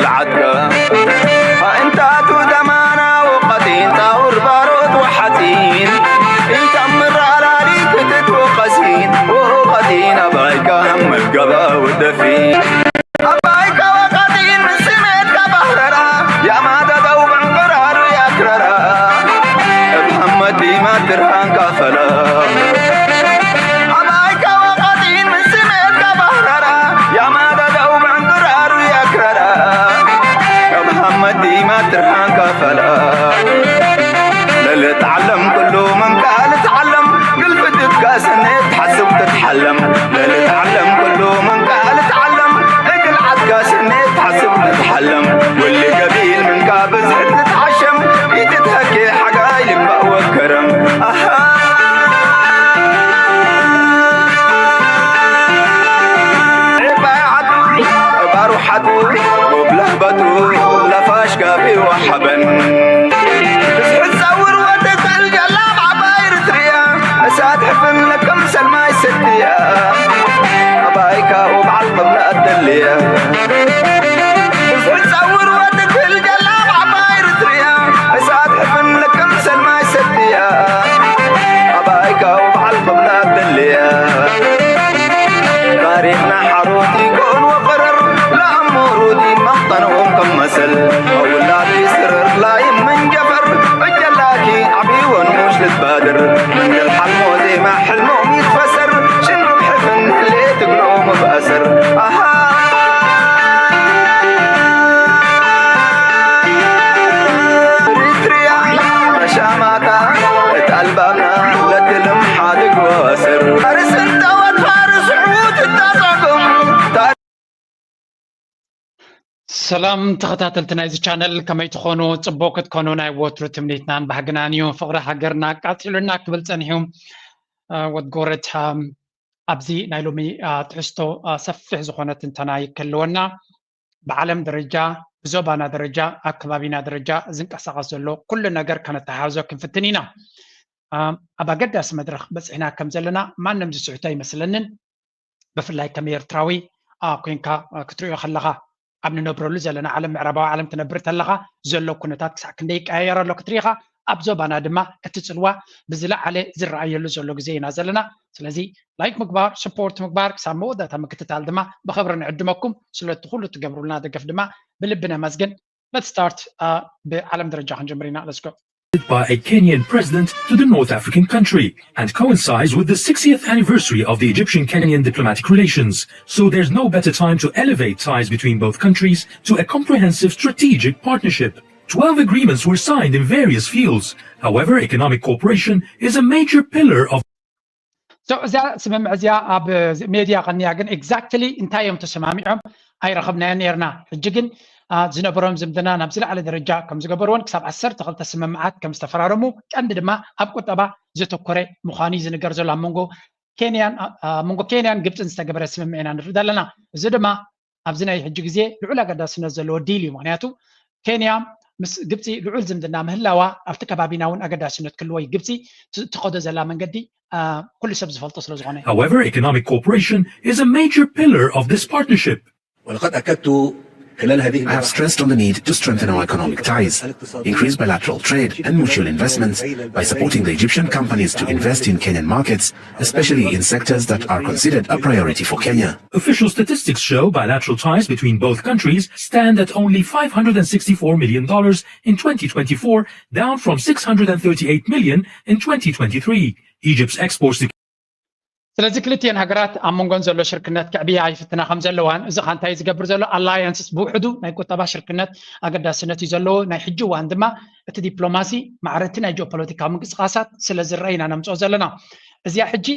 العترة انت تدمانا وقتين تاور بارود وحتين يتمر على ليك تتوقسين وقتين أبايك هم القبا والدفين أبايك وقتين من سميت كبهررا يا ما تدوب عن قرار يا كررا محمد دي ما ترهان كافلا أبايك وقتين من سميت كبهررا يا ما تدوب عن قرار يا كررا محمد دي ما ترهان كافلا اللي تعلم كله من قال تعلم قلبك كاسنة تحسب تتحلم اللي تعلم كله من قال تعلم اقل كاسنة تحسب تتحلم واللي قبيل من قابز تتعشم يتتهكي حقايل بقوى كرم عباعدو باروحدو وبلهبتو لفاش قابي وحبن ساتحفن لكم سلماي ستيا أبايكا وبعلم بلا الدليا تصور ودك الجلاب عباير تريا ساتحفن لكم سلماي ستيا أبايكا وبعلم بلا الدليا تاريخنا حروتي كون وقرر لا أمورودي مقطنهم كم مسل أولادي سرر لا يمن جفر الجلاكي عبي ونموش لتبادر من الحلمو زي ما حلمهم يتفسر شنو بحفن اللي تقلوم بأسر ريتريا مشاماتا اتقلبنا لتلم حادق واسر فارس انت وفارس عود التاسعكم سلام تخطاتلتنا إذا channel كما يتخونوا تبوك تكونوا ناي ووترو تمنيتنا بحقنانيو فقرة حقرنا قاتلونا كبلتانيهم وتقورت أبزي نايلومي تحستو سفح زخونة انتنا يكلونا بعالم درجة بزوبانا درجة أكبابينا درجة زنك أساقزلو كل نقر كانت تحاوزو كنفتنينا أبا قداس مدرخ بس هنا كم زلنا ما نمزي سعوتاي مثلا بفلاي كمير تراوي كوينكا كتريو خلقها أبن نبرلو زلنا عالم معربا وعالم تنبرت لغا زلو كنتات كسع كنديك أيارا لو كتريخا أبزو بانا دما اتتسلوا بزلا علي زر أيلو زلو زينا زلنا سلازي لايك مكبار سبورت مكبار كسامو دا تم كتتال دما بخبرنا عدمكم سلو تدخلوا تقبروا لنا دقف دما بلبنا مزقن let's start بعالم درجة هنجمرينا let's go by a Kenyan president to the North African country and coincides with the 60th anniversary of the Egyptian-Kenyan diplomatic relations. So there's no better time to elevate ties between both countries to a comprehensive strategic partnership. 12 agreements were signed in various fields. However, economic cooperation is a major pillar of So سمع زيا أب ميديا قنياجن exactly انت يوم تسمعهم أي رقمنا نيرنا الجيجن زنبرم زمدنا نبزل على درجة كم زجبرون كسب عسر تغلط سمعات كم استفرارمو كأن دما أبكو تبع زتو كوري مخاني زنجرزو لامونجو كينيان مونجو كينيان جبت نستجبر سمعنا نردلنا زدما أبزنا يحجزي لعلا قد سنزلوا ديلي معناته كينيا مس جبتي لعل زمدنا مهلاوا أفتكر بابيناون أقدر سنة كل واي جبتي تقود زلا من قدي كل سبز فلتصل زغني. However, economic cooperation is a major pillar of this partnership. ولقد أكدت I have stressed on the need to strengthen our economic ties, increase bilateral trade and mutual investments by supporting the Egyptian companies to invest in Kenyan markets, especially in sectors that are considered a priority for Kenya. Official statistics show bilateral ties between both countries stand at only $564 million in 2024, down from $638 million in 2023. Egypt's exports to ስለዚህ ክልቲአን ሃገራት ኣብ መንጎን ዘሎ ሽርክነት ክዕብያ ይፍትና ከም ዘለዋን እዚ ካ እንታይ ዝገብር ዘሎ ኣላያንስስ ብውሕዱ ናይ ቁጠባ ሽርክነት ኣገዳስነት እዩ ዘለዎ ናይ ሕጂ እዋን ድማ እቲ ዲፕሎማሲ ማዕረቲ ናይ ጂኦፖለቲካዊ ምንቅስቃሳት ስለ ዝረአይና ነምፅኦ ዘለና እዚኣ ሕጂ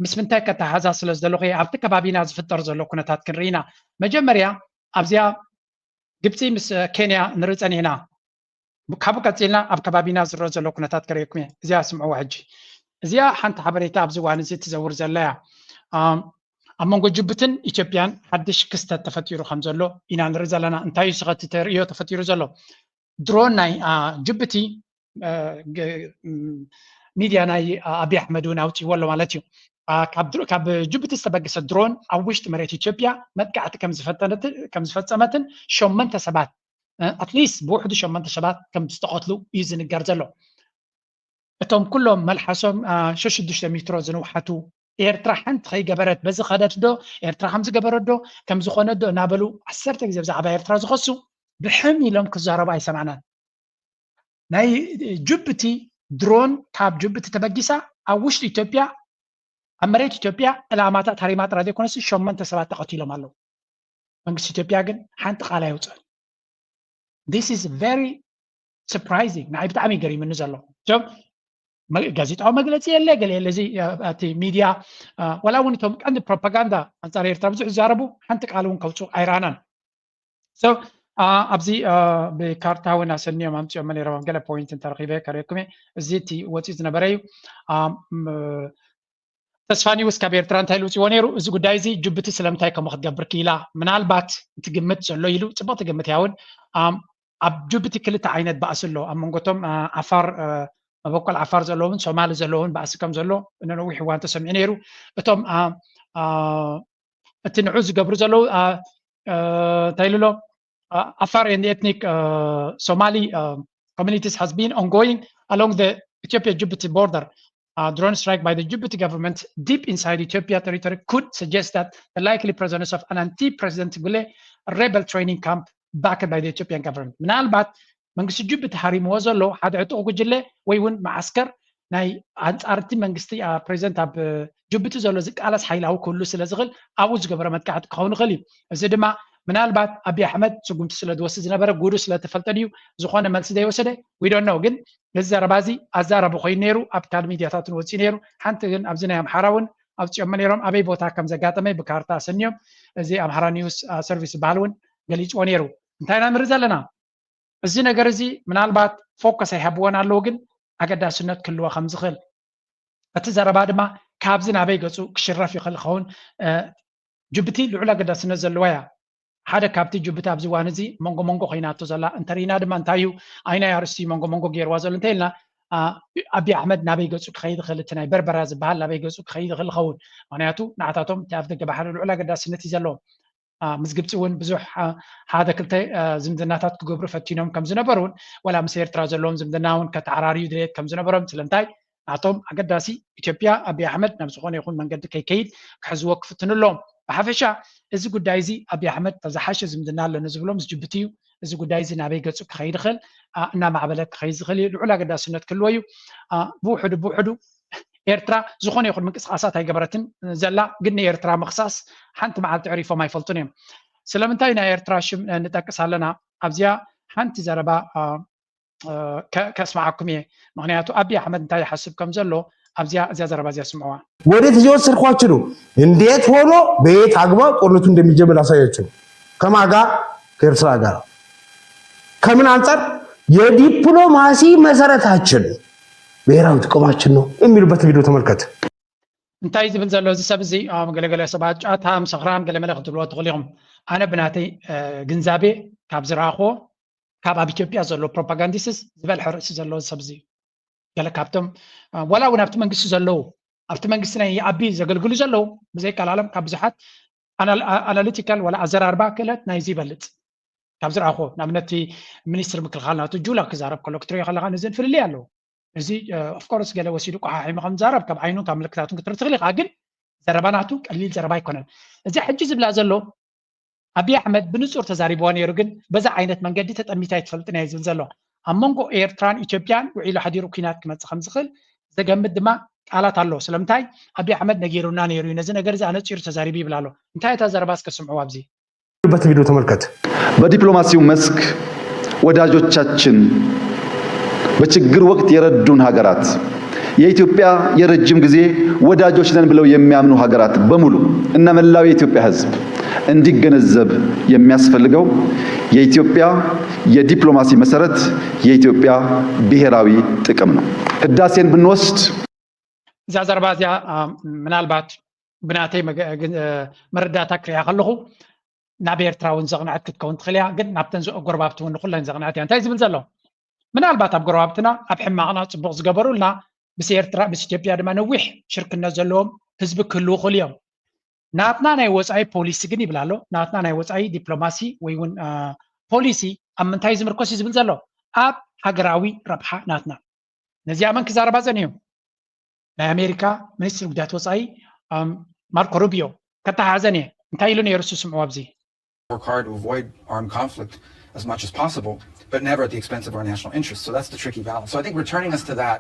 ምስ ምንታይ ከተሓዛ ስለ ዘለኹ ኣብቲ ከባቢና ዝፍጠር ዘሎ ኩነታት ክንርኢና መጀመርያ ኣብዚኣ ግብፂ ምስ ኬንያ ንርኢ ፀኒሕና ካብኡ ቀፂልና ኣብ ከባቢና ዝረአ ዘሎ ኩነታት ክርእየኩም እየ እዚኣ ስምዕዋ ሕጂ እዚኣ ሓንቲ ሓበሬታ ኣብ ዝዋን እዚ ትዘውር ዘለያ ኣብ መንጎ ጅቡትን ኢትዮጵያን ሓድሽ ክስተት ተፈጢሩ ከም ዘሎ ኢና ንርኢ ዘለና እንታይ እዩ ስኸቲ ተርእዮ ተፈጢሩ ዘሎ ድሮን ናይ ጅቡቲ ሚድያ ናይ ኣብይ ኣሕመድ እውን ኣውፂዎ ኣሎ ማለት እዩ ካብ ጅቡቲ ዝተበገሰ ድሮን ኣብ ውሽጢ መሬት ኢትዮጵያ መጥቃዕቲ ከም ዝፈፀመትን 8 ሰባት اتليست بوحدو شمنت شبات كم تستقتلوا يزن الجرزلو اتهم كلهم ملحسهم شدشت مترو زنوحتو ኤርትራ ሓንቲ ከይገበረት በዚ ኸደት ዶ ኤርትራ ከምዚ ገበረት ዶ ከምዚ ኾነት ዶ እናበሉ 10 ግዜ ብዛዕባ ኤርትራ ዝኸሱ ብሕም ኢሎም ክዛረቡ ኣይሰማዕናን ናይ ጅቡቲ ድሮን ካብ ጅቡቲ ተበጊሳ ኣብ ውሽጢ ኢትዮጵያ ኣብ መሬት ኢትዮጵያ ዕላማታት ሃሪማ ጥራሕ ዘይኮነስ 8 ሰባት ተቐቲሎም ኣለዉ መንግስቲ ኢትዮጵያ ግን ሓንቲ ቃል ኣይውፅእን this is very surprising ንዓይ ብጣዕሚ ገሪምኒ ዘሎ ጆም ጋዜጣዊ መግለፂ የለ ገለ የለ እዚ እቲ ሚድያ ወላ እውን እቶም ቀንዲ ፕሮፓጋንዳ አንጻር ኤርትራ ብዙሕ ዝዛረቡ ሓንቲ ቃል እውን ከውፅኡ ኣይረኣናን so ኣብዚ ብካርታ እውን ኣሰኒዮም ኣምፅኦም ነይሮም ገለ ፖይንት እንተረኺበ ከሪአኩም እዚ እቲ ወፂኡ ዝነበረ እዩ ተስፋኒውስ ካብ ኤርትራ እንታይ ኢሉ ወፂዎ ነይሩ እዚ ጉዳይ እዚ ጅቡቲ ስለምንታይ ከምኡ ክትገብር ክኢላ ምናልባት ትግምት ዘሎ ኢሉ ፅቡቅ ትግምት እያ እውን ኣብ ጅቡቲ ክልተ ዓይነት ባእሲ ኣሎ ኣብ መንጎቶም ዓፋር መበቆል ዓፋር ዘለውን ሶማሊ ዘለውን ባእሲ ከም ዘሎ ነነዊሕ እዋን ተሰሚዑ ነይሩ እቶም እቲ ንዑ ዝገብሩ ዘለው እንታይ ኢሉ Afar and the ethnic Somali communities has been ongoing along the Ethiopia-Djibouti border. Drone strike by the Djibouti government deep inside Ethiopia territory could suggest that the likely presence of an anti-President Gule rebel training camp backed by the Ethiopian government. من البعض منقص Djibouti حريم وزلو هذا عطوه جله ويون معسكر ناي أنتي منقصتي President أب Djibouti زلو زك على حيله كله سلزغل أوز جبرمت قاعد كون غلي زد ما ምናልባት አብይ አሕመድ ስጉምቲ ስለ ዝወስድ ዝነበረ ጉዱ ስለ ተፈልጠልዩ ዝኾነ መልሲ ዘይወሰደ we don't know ግን ለዘረባዚ አዛረብ ኮይኑ ነይሩ ኣብ ካል ሚድያታትን ወፂ ነይሩ ሓንቲ ግን ኣብዚ ናይ አምሓራውን ኣብፅኦም ነይሮም ኣበይ ቦታ ከም ዘጋጠመ ብካርታ ሰኒዮም እዚ አምሓራ ኒውስ ሰርቪስ ባልውን ገሊፅዎ ነይሩ እንታይ ኢና ንርኢ ዘለና እዚ ነገር እዚ ምናልባት ፎከስ ኣይሃብዎን ኣለዎ ግን ኣገዳስነት ክልዎ ከም ዝኽእል እቲ ዘረባ ድማ ካብዚ ናበይ ገፁ ክሽረፍ ይኽእልኸውን ጅቡቲ ልዑል ኣገዳስነት ዘለዋ እያ ሓደ ካብቲ ጅቡቲ ኣብዚ ዋን እዚ መንጎ መንጎ ኮይናቶ ዘላ እንተሪና ድማ እንታይ እዩ ኣይና ያርስቲ መንጎ መንጎ ገይርዋ ዘሎ እንታይ ኢልና ኣብይ ኣሕመድ ናበይ ገፁ ክኸይድ ይኽእል እቲ ናይ በርበራ ዝበሃል ናበይ ገፁ ክኸይድ ይኽእል ይኸውን ምክንያቱ ንዓታቶም እቲ ኣብ ደገ ባሕሪ ልዑል ኣገዳስነት እዩ ዘለዎም ምስ ግብፂ እውን ብዙሕ ሓደ ክልተ ዝምድናታት ክገብሩ ፈቲኖም ከም ዝነበሩን ወላ ምስ ኤርትራ ዘለዎም ዝምድና እውን ከተዓራርዩ ድሌት ከም ዝነበሮም ስለምንታይ ንዓቶም ኣገዳሲ ኢትዮጵያ ኣብይ ኣሕመድ ናብ ዝኾነ ይኹን መንገዲ ከይከይድ ክሕዝዎ ክፍትንሎም ብሓፈሻ እዚ ጉዳይ እዚ ኣብይ ኣሕመድ ተዝሓሸ ዝምድና ኣለኒ ዝብሎም ጅቡቲ እዩ እዚ ጉዳይ እዚ ናበይ ገፁ ክኸይድ ይኽእል እናማዕበለ ክኸይድ ዝኽእል እዩ ልዑል ኣገዳስነት ክህልዎ እዩ ብውሕዱ ኤርትራ ዝኾነ ይኹን ምንቅስቃሳት ኣይገበረትን ዘላ ግን ንኤርትራ ምክሳስ ሓንቲ መዓልቲ ዕሪፎም ኣይፈልጡን እዮም ስለምንታይ ናይ ኤርትራ ሽም ንጠቅስ ኣለና ኣብዚያ ሓንቲ ዘረባ ከስማዓኩም እየ ምክንያቱ ኣብይ ኣሕመድ እንታይ ይሓስብ ከም ዘሎ ኣብዚያ እዚያ ዘረባ እዚያ ስምዕዋ ወዴት እየወሰድኳችሁ ነው እንዴት ሆኖ በየት አግባብ ጦርነቱ እንደሚጀምር አሳያችሁ ከማጋ ከኤርትራ ጋር ከምን አንፃር የዲፕሎማሲ መሰረታችን ብሔራዊ ጥቅማችን ነው የሚሉበት ቪዲዮ ተመልከት እንታይ ዝብል ዘሎ እዚ ሰብ እዚ ገለገለ ሰባት ጫታ ምሰኽራም ገለ መልእኽቲ ትብልዎ ትኽእል ኢኹም ኣነ ብናተይ ግንዛቤ ካብ ዝረኣኽቦ ካብ ኣብ ኢትዮጵያ ዘሎ ፕሮፓጋንዲስትስ ዝበልሐ ርእሲ ዘለዎ ሰብ እዚ ገለ ካብቶም ወላ እውን ኣብቲ መንግስቲ ዘለዉ ኣብቲ መንግስቲ ናይ ዓቢ ዘገልግሉ ዘለዉ ብዘይከላለም ካብ ብዙሓት ኣናሊቲካል ወላ ኣዘራርባ ክእለት ናይዚ ይበልፅ ካብ ዝረኣኽቦ ንኣብነት ሚኒስትር ምክልኻል ናቱ ጁላ ክዛረብ ከሎ ክትሪኦ ከለካ ነዚ ንፍልልይ ኣለዎ እዚ ኦፍኮርስ ገለ ወሲዱ ቋሓሒሙ ከም ዝዛረብ ካብ ዓይኑን ካብ ምልክታቱን ክትርኢ ትኽእል ኢኻ ግን ዘረባ ናቱ ቀሊል ዘረባ ኣይኮነን እዚ ሕጂ ዝብላ ዘሎ ኣብይ ኣሕመድ ብንጹር ተዛሪብዎ ነይሩ ግን በዛ ዓይነት መንገዲ ተጠሚታ ኣይትፈልጥን እያ ዝብል ዘሎ ኣብ መንጎ ኤርትራን ኢትዮጵያን ውዒሉ ሓዲሩ ኩናት ክመፅእ ከም ዝኽእል ዘገምት ድማ ቃላት ኣሎ ስለምንታይ ኣብይ ኣሕመድ ነጊሩና ነይሩ እዩ ነዚ ነገር እዚ ኣነፂሩ ተዛሪቡ ይብል ኣሎ እንታይ እታ ዘረባ እስከስምዑ ኣብዚ በት ቪዲዮ ተመልከት በዲፕሎማሲው መስክ ወዳጆቻችን በችግር ወቅት የረዱን ሀገራት የኢትዮጵያ የረጅም ጊዜ ወዳጆች ነን ብለው የሚያምኑ ሀገራት በሙሉ እና መላው የኢትዮጵያ ሕዝብ እንዲገነዘብ የሚያስፈልገው የኢትዮጵያ የዲፕሎማሲ መሰረት የኢትዮጵያ ብሔራዊ ጥቅም ነው። ህዳሴን ብንወስድ እዛ ዘረባ እዚያ ምናልባት ብናተይ መረዳእታ ክሪኣ ከለኹ ናብ ኤርትራ እውን ዘቕንዐት ክትከውን ትኽእል እያ ግን ናብተን ጎረባብቲ እውን ንኩለን ዘቕንዐት እያ እንታይ ዝብል ዘሎ ምናልባት ኣብ ጎረባብትና ኣብ ሕማቕና ፅቡቕ ዝገበሩልና ምስ ኤርትራ ምስ ኢትዮጵያ ድማ ነዊሕ ሽርክነት ዘለዎም ህዝቢ ክህልው ይኽእሉ እዮም ናትና ናይ ወፃኢ ፖሊሲ ግን ይብላ ኣሎ ናትና ናይ ወፃኢ ዲፕሎማሲ ወይ እውን ፖሊሲ ኣብ ምንታይ ዝምርኮስ ዝብል ዘሎ ኣብ ሃገራዊ ረብሓ ናትና ነዚኣ መን ክዛረባ ዘንዩ ናይ ኣሜሪካ ሚኒስትር ጉዳያት ወፃኢ ማርኮ ሩቢዮ ከተሓዘን እየ እንታይ ኢሉ ነይሩ እሱ ስምዑ ኣብዚ work hard to avoid armed conflict as much as possible, but never at the expense of our national interests. So that's the tricky balance. So I think returning us to that,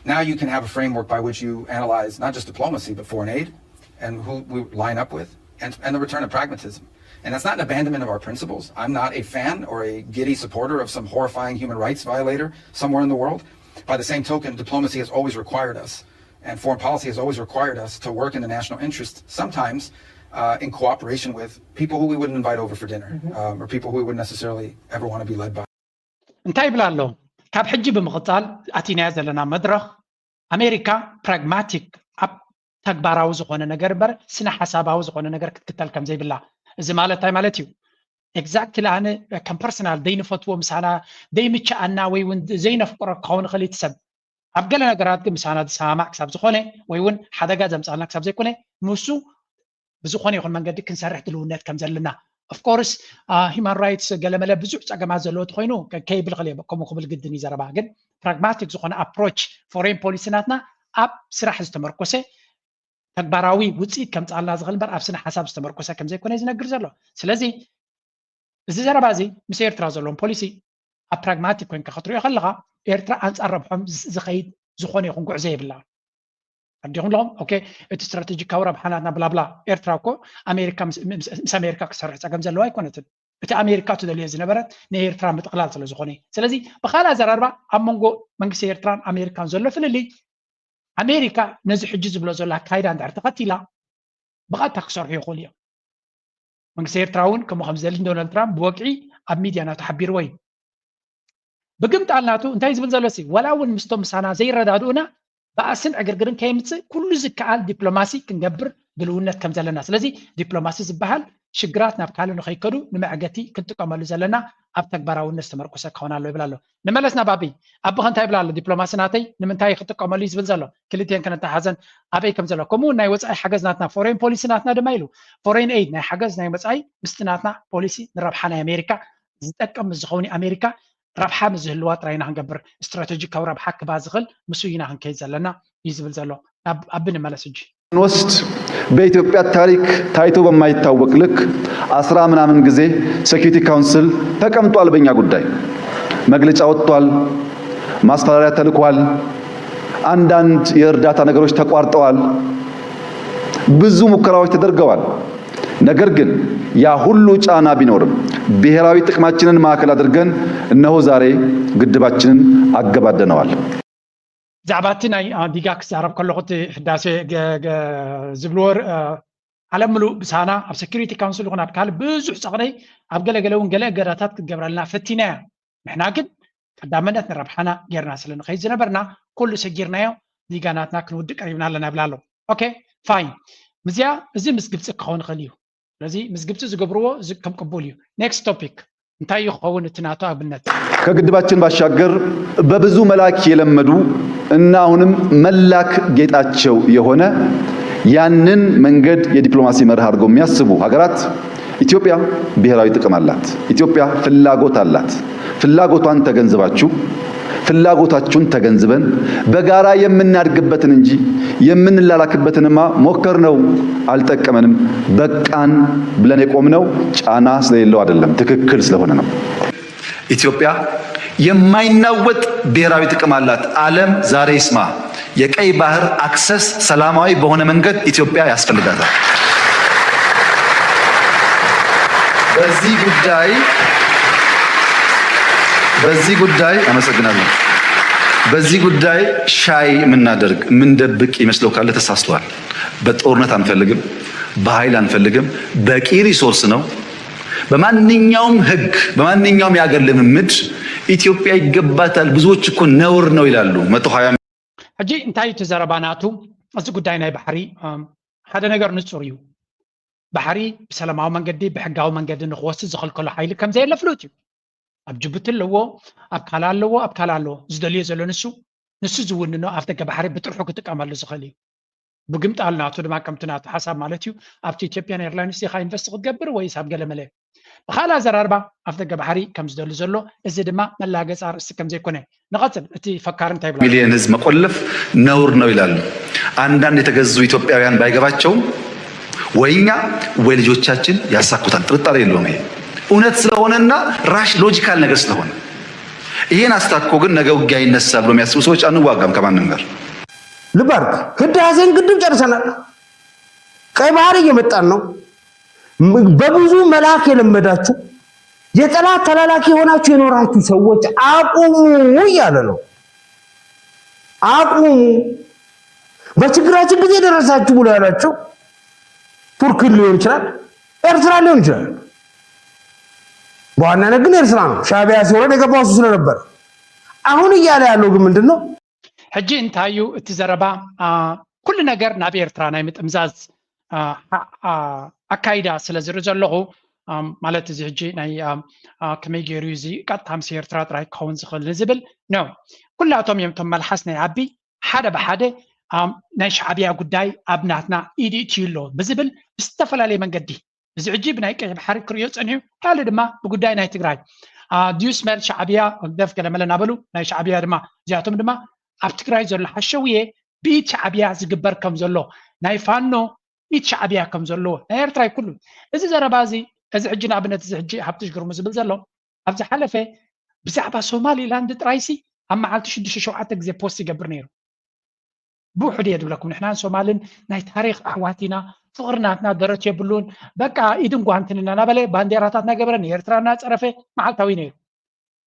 now you can have a framework by which you analyze not just diplomacy, but foreign aid and who we line up with and the return of pragmatism. And that's not an abandonment of our principles. I'm not a fan or a giddy supporter of some horrifying human rights violator somewhere in the world. By the same token, diplomacy has always required us, and foreign policy has always required us to work in the national interest, sometimes in cooperation with people who we wouldn't invite over for dinner, or people who we wouldn't necessarily ever want to be led by. እንታይ ይብላ ኣሎ ካብ ሕጂ ብምቕፃል ኣቲናያ ዘለና መድረኽ ኣሜሪካ ፕራግማቲክ ኣብ ተግባራዊ ዝኾነ ነገር እምበር ስነ ሓሳባዊ ዝኾነ ነገር ክትክተል ከም ዘይብላ እዚ ማለት እንታይ ማለት እዩ ኤግዛክትሊ ኣነ ከም ፐርሰናል ዘይንፈትዎ ምሳና ዘይምችኣና ወይ እውን ዘይነፍቅሮ ክኸውን ይኽእል እቲ ሰብ ኣብ ገለ ነገራት ግን ምሳና ዝሰማማዕ ክሳብ ዝኾነ ወይ እውን ሓደጋ ዘምፃልና ክሳብ ዘይኮነ ንሱ ብዝኾነ ይኹን መንገዲ ክንሰርሕ ድልውነት ከም ዘለና ኦፍኮርስ ሂማን ራይትስ ገለመለ ብዙሕ ፀገማት ዘለዎ ኮይኑ ከይብል ክልየ ከምኡ ክብል ግድን እዩ ዘረባ ግን ፕራግማቲክ ዝኾነ ኣፕሮች ፎሬን ፖሊሲ ናትና ኣብ ስራሕ ዝተመርኮሰ ተግባራዊ ውፅኢት ከምፃልና ዝኽእል እምበር ኣብ ስነ ሓሳብ ዝተመርኮሰ ከም ዘይኮነ ዝነግር ዘሎ ስለዚ እዚ ዘረባ እዚ ምስ ኤርትራ ዘለዎም ፖሊሲ ኣብ ፕራግማቲክ ኮንካ ክትሪኦ ከለካ ኤርትራ ኣንፃር ረብሖም ዝኸይድ ዝኾነ ይኹን ጉዕዞ የብላ ኣዲኹም ለኹም ኦኬ እቲ ስትራቴጂካዊ ረብሓናትና ብላብላ ኤርትራ እኮ ኣሜሪካ ምስ ኣሜሪካ ክሰርሕ ፀገም ዘለዋ ኣይኮነትን እቲ ኣሜሪካ ትደልዮ ዝነበረት ንኤርትራ ምጥቕላል ስለ ዝኾነ ስለዚ ብካልእ ኣዘራርባ ኣብ መንጎ መንግስቲ ኤርትራን ኣሜሪካን ዘሎ ፍልልይ ኣሜሪካ ነዚ ሕጂ ዝብሎ ዘሎ ኣካይዳ እንድሕር ተኸቲላ ብቐጥታ ክሰርሑ ይኽእሉ እዮም መንግስቲ ኤርትራ እውን ከምኡ ከም ዝደሊ ዶናልድ ትራምፕ ብወግዒ ኣብ ሚድያ ናቱ ሓቢርዎ እዩ ብግምጣል ናቱ እንታይ ዝብል ዘሎ ሲ ወላ እውን ምስቶም ምሳና ዘይረዳድኡና በኣስን ዕግርግርን ከይምፅእ ኩሉ ዝከኣል ዲፕሎማሲ ክንገብር ድልውነት ከም ዘለና ስለዚ ዲፕሎማሲ ዝበሃል ሽግራት ናብ ካልእ ንኸይከዱ ንመዕገቲ ክንጥቀመሉ ዘለና ኣብ ተግባራውነት ዝተመርኮሰ ክኸውን ኣሎ ይብል ኣሎ ንመለስና ባቢ ኣቦኸ እንታይ ይብል ኣሎ ዲፕሎማሲ ናተይ ንምንታይ ክጥቀመሉ ዝብል ዘሎ ክልቲአን ከነተሓዘን ኣበይ ከም ዘሎ ከምኡ ናይ ወፃኢ ሓገዝ ናትና ፎሬን ፖሊሲ ናትና ድማ ኢሉ ፎሬን ኤድ ናይ ሓገዝ ናይ ወፃኢ ምስቲ ናትና ፖሊሲ ንረብሓ ናይ ኣሜሪካ ዝጠቅም ዝኸውን ኣሜሪካ ረብሓ ምዝህልዋ ጥራይና ክንገብር ስትራቴጂካዊ ረብሓ ክባ ዝኽእል ምስ ኢና ክንከይድ ዘለና እዩ ዝብል ዘሎ ኣብ ንመለስ እጂ ንወስድ በኢትዮጵያ ታሪክ ታይቶ በማይታወቅ ልክ 10 ምናምን ጊዜ ሴኩሪቲ ካውንስል ተቀምጧል። በእኛ ጉዳይ መግለጫ ወጥቷል፣ ማስፈራሪያ ተልኳል፣ አንዳንድ የእርዳታ ነገሮች ተቋርጠዋል፣ ብዙ ሙከራዎች ተደርገዋል። ነገር ግን ያ ሁሉ ጫና ቢኖርም ብሔራዊ ጥቅማችንን ማዕከል አድርገን እነሆ ዛሬ ግድባችንን አገባደነዋል። ዛዕባቲ ናይ ዲጋ ክዛረብ ከለኹት ሕዳሴ ዝብልወር ዓለም ምሉእ ብሳና ኣብ ሴኩሪቲ ካውንስል ይኹን ኣብ ካልእ ብዙሕ ፀቕነይ ኣብ ገለገለ እውን ገለ እገዳታት ክትገብረልና ፈቲና እያ ንሕና ግን ቀዳመነት ንረብሓና ጌርና ስለ ንኸይድ ዝነበርና ኩሉ ሰጊርናዮ ዲጋናትና ክንውድእ ቀሪብና ኣለና ይብላ ኣሎ ኦኬ ፋይን ምዝያ እዚ ምስ ግብፂ ክኸውን ይኽእል እዩ ስለዚ ምስ ግብፂ ዝገብርዎ ከም ቅቡል እዩ ኔክስት ቶፒክ እንታይ ይኸውን እቲ ናቶ ኣብነት ከግድባችን ባሻገር በብዙ መላክ የለመዱ እና አሁንም መላክ ጌጣቸው የሆነ ያንን መንገድ የዲፕሎማሲ መርህ አድርገው የሚያስቡ ሀገራት ኢትዮጵያ ብሔራዊ ጥቅም አላት። ኢትዮጵያ ፍላጎት አላት። ፍላጎቷን ተገንዝባችሁ ፍላጎታችሁን ተገንዝበን በጋራ የምናድግበትን እንጂ የምንላላክበትንማ ሞከር ነው አልጠቀመንም በቃን ብለን የቆምነው ጫና ስለሌለው አይደለም፣ ትክክል ስለሆነ ነው። ኢትዮጵያ የማይናወጥ ብሔራዊ ጥቅም አላት። ዓለም ዛሬ ይስማ። የቀይ ባህር አክሰስ ሰላማዊ በሆነ መንገድ ኢትዮጵያ ያስፈልጋታል። በዚህ ጉዳይ አመሰግናለሁ። በዚህ ጉዳይ ሻይ የምናደርግ የምንደብቅ ይመስለው ካለ ተሳስተዋል። በጦርነት አንፈልግም፣ በኃይል አንፈልግም። በቂ ሪሶርስ ነው። በማንኛውም ህግ በማንኛውም የአገር ልምምድ ኢትዮጵያ ይገባታል። ብዙዎች እኮ ነውር ነው ይላሉ። 120 ሕጂ እንታይ ተዘረባናቱ እዚ ጉዳይ ናይ ባሕሪ ሓደ ነገር ንጹር እዩ። ባሕሪ ብሰላማዊ መንገዲ ብሕጋዊ መንገዲ ንኽወስድ ዝኽልከሎ ሓይሊ ከም ዘየለ ፍሉጥ እዩ። ኣብ ጅቡቲ ኣለዎ፣ ኣብ ካላ ኣለዎ፣ ኣብ ካላ ኣለዎ። ዝደልዮ ዘሎ ንሱ ዝውንኖ ኣብ ደገ ባሕሪ ብጥርሑ ክጥቀመሉ ዝኽእል እዩ። بقمت قالنا تو دما كمتنا حساب مالتيو ابتي إثيوبيان إيرلاينز دي خا إنفست قبر ويس هب قلمله بخالا زراربا أفتق بحري كم زدل زلو إزي دما ملاقة صار كم زي كونه نقطن أتي فكرن تايبلا ሚሊየን ህዝብ መቆለፍ ነውር ነው ይላሉ። አንዳንድ የተገዙ ኢትዮጵያውያን ባይገባቸውም ወይኛ ወይ ልጆቻችን ያሳኩታል፣ ጥርጣሬ የለውም። ይሄ እውነት ስለሆነና ራሽ ሎጂካል ነገር ስለሆነ ይሄን አስታኮ ግን ነገ ውጊያ ይነሳል ብሎ የሚያስቡ ሰዎች አንዋጋም ከማንም ጋር። ልባርክ ህዳሴን ግድብ ጨርሰናል። ቀይ ባህር እየመጣን ነው። በብዙ መልአክ የለመዳችሁ የጠላት ተላላኪ ሆናችሁ የኖራችሁ ሰዎች አቁሙ እያለ ነው። አቁሙ። በችግራችን ጊዜ ደረሳችሁ ብሎ ያላችሁ ቱርክ ሊሆን ይችላል፣ ኤርትራ ሊሆን ይችላል። በዋናነት ግን ኤርትራ ነው። ሻዕቢያ ሲወረድ የገባው እሱ ስለነበር አሁን እያለ ያለው ግን ምንድነው? ሕጂ እንታዩ እቲ ዘረባ ኩሉ ነገር ናብ ኤርትራ ናይ ምጥምዛዝ ኣካይዳ ስለ ዝርኢ ዘለኹ ማለት እዚ ሕጂ ናይ ከመይ ገይሩ እዚ ቀጥታ ምስ ኤርትራ ጥራይ ክኸውን ዝኽእል ዝብል ነው። ኩላቶም እዮም እቶም መልሓስ ናይ ዓቢ ሓደ ብሓደ ናይ ሻዕቢያ ጉዳይ ኣብ ናትና ኢድ እትይሎ ብዝብል ብዝተፈላለየ መንገዲ እዚ ሕጂ ብናይ ቀይ ባሕሪ ክሪኦ ፀኒሑ ካልእ ድማ ብጉዳይ ናይ ትግራይ ዲዩስመል ሻዕቢያ ደፍ ገለመለ እናበሉ ናይ ሻዕቢያ ድማ እዚኣቶም ድማ ኣብ ትግራይ ዘሎ ሓሸውየ ብኢድ ሻዕቢያ ዝግበር ከም ዘሎ ናይ ፋኖ ኢድ ሻዕቢያ ከም ዘለዎ ናይ ኤርትራ ኩሉ እዚ ዘረባ እዚ እዚ ሕጂ ንኣብነት እዚ ሕጂ ሃብትሽ ግርሙ ዝብል ዘሎ ኣብ ዝሓለፈ ብዛዕባ ሶማሊላንድ ጥራይሲ ኣብ መዓልቲ 6-7 ግዜ ፖስት ይገብር ነይሩ። ብውሕድ የድብለኩም ንሕና ሶማልን ናይ ታሪክ ኣሕዋቲና ፍቅርናትና ደረት የብሉን በቃ ኢድን ጓንትን ኢና ናበለ ባንዴራታት ናገበረን ኤርትራ እናፀረፈ መዓልታዊ ነይሩ።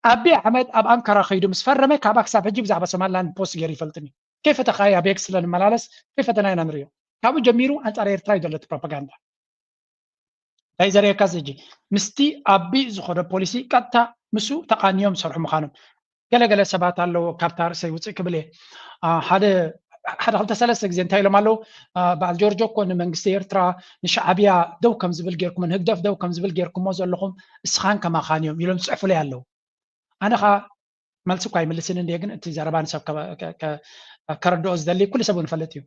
ኣቢ ኣሕመድ ኣብ ኣንካራ ከይዱ ምስ ፈረመ ካብ ክሳብ ሕጂ ብዛዕባ ሶማሊላንድ ፖስት ገይሩ ይፈልጥኒ ከይፈተኻይ ኣብ ኤክስ ስለንመላለስ ከይፈተና ኢና ንሪኦ ካብኡ ጀሚሩ ኣንጻር ኤርትራ እዩ ዘሎ እቲ ፕሮፓጋንዳ ናይ ዘርየካስ ሕጂ ምስቲ ኣቢ ዝኮነ ፖሊሲ ቀጥታ ምሱ ተቃኒዮም ዝሰርሑ ምዃኖም ገለገለ ሰባት ኣለዎ ካብታ ርእሰይ ውፅእ ክብል እየ ሓደ 2-3 ግዜ እንታይ ኢሎም ኣለዉ በዓል ጆርጆ እኮ ንመንግስቲ ኤርትራ ንሻዕቢያ ደው ከም ዝብል ጌርኩም ንህግደፍ ደው ከም ዝብል ጌርኩሞ ዘለኹም እስኻን ከማኻንዮም ኢሎም ዝፅሕፉለይ ኣለዉ። ኣነ ኸ መልሲ እኳ ይምልስን እንደ ግን እቲ ዘረባ ንሰብ ከረድኦ ዝደሊ ኩሉ ሰብ ንፈልጥ እዩ።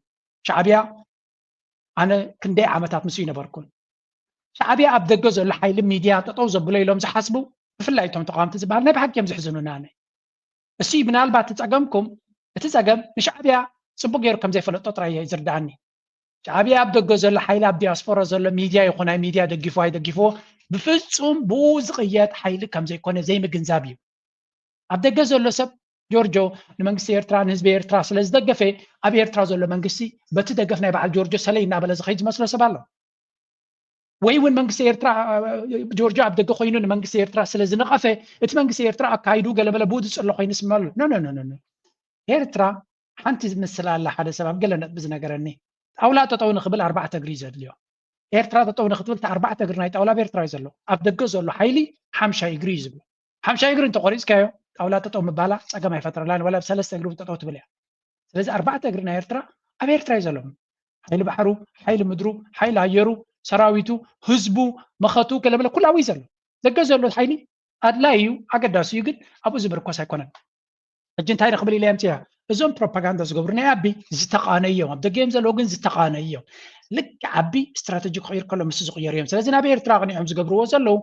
ሻዕቢያ ኣነ ክንደይ ዓመታት ምስ ይነበርኩን ሻዕቢያ ኣብ ደገ ዘሎ ሓይሊ ሚድያ ጠጠው ዘብሎ ኢሎም ዝሓስቡ ብፍላይ እቶም ተቃወምቲ ዝበሃል ናይ ብሓቂ እዮም ዝሕዝኑና። ኣነ እሱ ምናልባት ትፀገምኩም እቲ ፀገም ንሻዕቢያ ጽቡቅ ገይሩ ከም ዘይፈለጦ ጥራይ ይዝርዳዕኒ። ሻዕቢያ ኣብ ደገ ዘሎ ሓይሊ ኣብ ዲያስፖራ ዘሎ ሚድያ ይኹን ናይ ሚድያ ደጊፎ ኣይደጊፎ ብፍጹም ብኡ ዝቕየጥ ሓይሊ ከም ዘይኮነ ዘይምግንዛብ እዩ። ኣብ ደገ ዘሎ ሰብ ጆርጆ ንመንግስቲ ኤርትራ ንህዝቢ ኤርትራ ስለ ዝደገፈ ኣብ ኤርትራ ዘሎ መንግስቲ በቲ ደገፍ ናይ በዓል ጆርጆ ሰለይ እናበለ ዝኸይድ ዝመስሎ ሰብ ኣሎ ወይ እውን መንግስቲ ኤርትራ ጆርጆ ኣብ ደገ ኮይኑ ንመንግስቲ ኤርትራ ስለ ዝነቐፈ እቲ መንግስቲ ኤርትራ ኣካይዱ ገለበለ ብኡ ዝፅሎ ኮይኑ ይስመሉ ኖ ኤርትራ ሓንቲ ዝምስላ ኣላ ሓደ ሰብ ኣብ ገለ ነጥቢ ዝነገረኒ ጣውላ ጠጠው ንኽብል 4 እግሪ እዩ ዘድልዮ ኤርትራ ጠጠው ንኽትብል 4 እግሪ ናይ ጣውላ ኤርትራ እዩ ዘሎ ኣብ ደገ ዘሎ ሓይሊ 5 እግሪ እዩ ዝብሉ 5 እግሪ እንተቆሪፅካዮ ጣውላ ጠጠው ምባላ ፀገም ኣይፈጥረላን ወላ ብ3 እግሪ ጠጠው ትብል እያ። ስለዚ 4 እግሪ ናይ ኤርትራ ኣብ ኤርትራ እዩ ዘሎ ሓይሊ ባሕሩ ሓይሊ ምድሩ ሓይሊ ኣየሩ ሰራዊቱ ህዝቡ መኸቱ ገለበለ ኩሉ ኣብኡ ዘሎ ደገ ዘሎ ሓይሊ ኣድላይ እዩ ኣገዳሲ እዩ ግን ኣብኡ ዝምርኮስ ኣይኮነን። ሕጂ እንታይ ንኽብል ኢለ እምፅያ እዞም ፕሮፓጋንዳ ዝገብሩ ናይ ዓቢ ዝተቃነ እዮም ኣብ ደገ እዮም ዘለዉ ግን ዝተቃነ እዮም ልክ ዓቢ ስትራቴጂ ክቕይር ከሎ ምስ ዝቕየሩ እዮም። ስለዚ ናብ ኤርትራ ቅኒዖም ዝገብርዎ ዘለዉ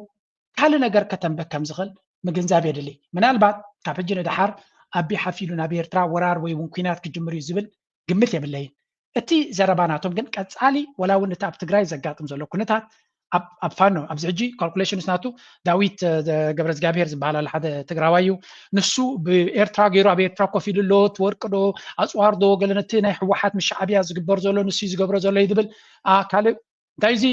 ካልእ ነገር ከተንበክ ከም ዝኽእል ምግንዛብ የድሊ ምናልባት ካብ ሕጂ ንድሓር ዓቢ ሓፊሉ ናብ ኤርትራ ወራር ወይ እውን ኩናት ክጅምር እዩ ዝብል ግምት የብለይን። እቲ ዘረባናቶም ግን ቀፃሊ ወላ እውን እቲ ኣብ ትግራይ ዘጋጥም ዘሎ ኩነታት ኣብ ፋኖ ኣብዚ ሕጂ ካልኩሌሽንስ ናቱ ዳዊት ገብረ እግዚኣብሄር ዝበሃል ኣለ ሓደ ትግራዋይ እዩ ንሱ ብኤርትራ ገይሩ ኣብ ኤርትራ ኮፍ ኢሉ ኣሎ ትወርቂ ዶ ኣፅዋር ዶ ገለ ነቲ ናይ ሕወሓት ምስ ሻዕቢያ ዝግበር ዘሎ ንሱ ዝገብሮ ዘሎ እዩ ዝብል ካልእ እንታይ እዚ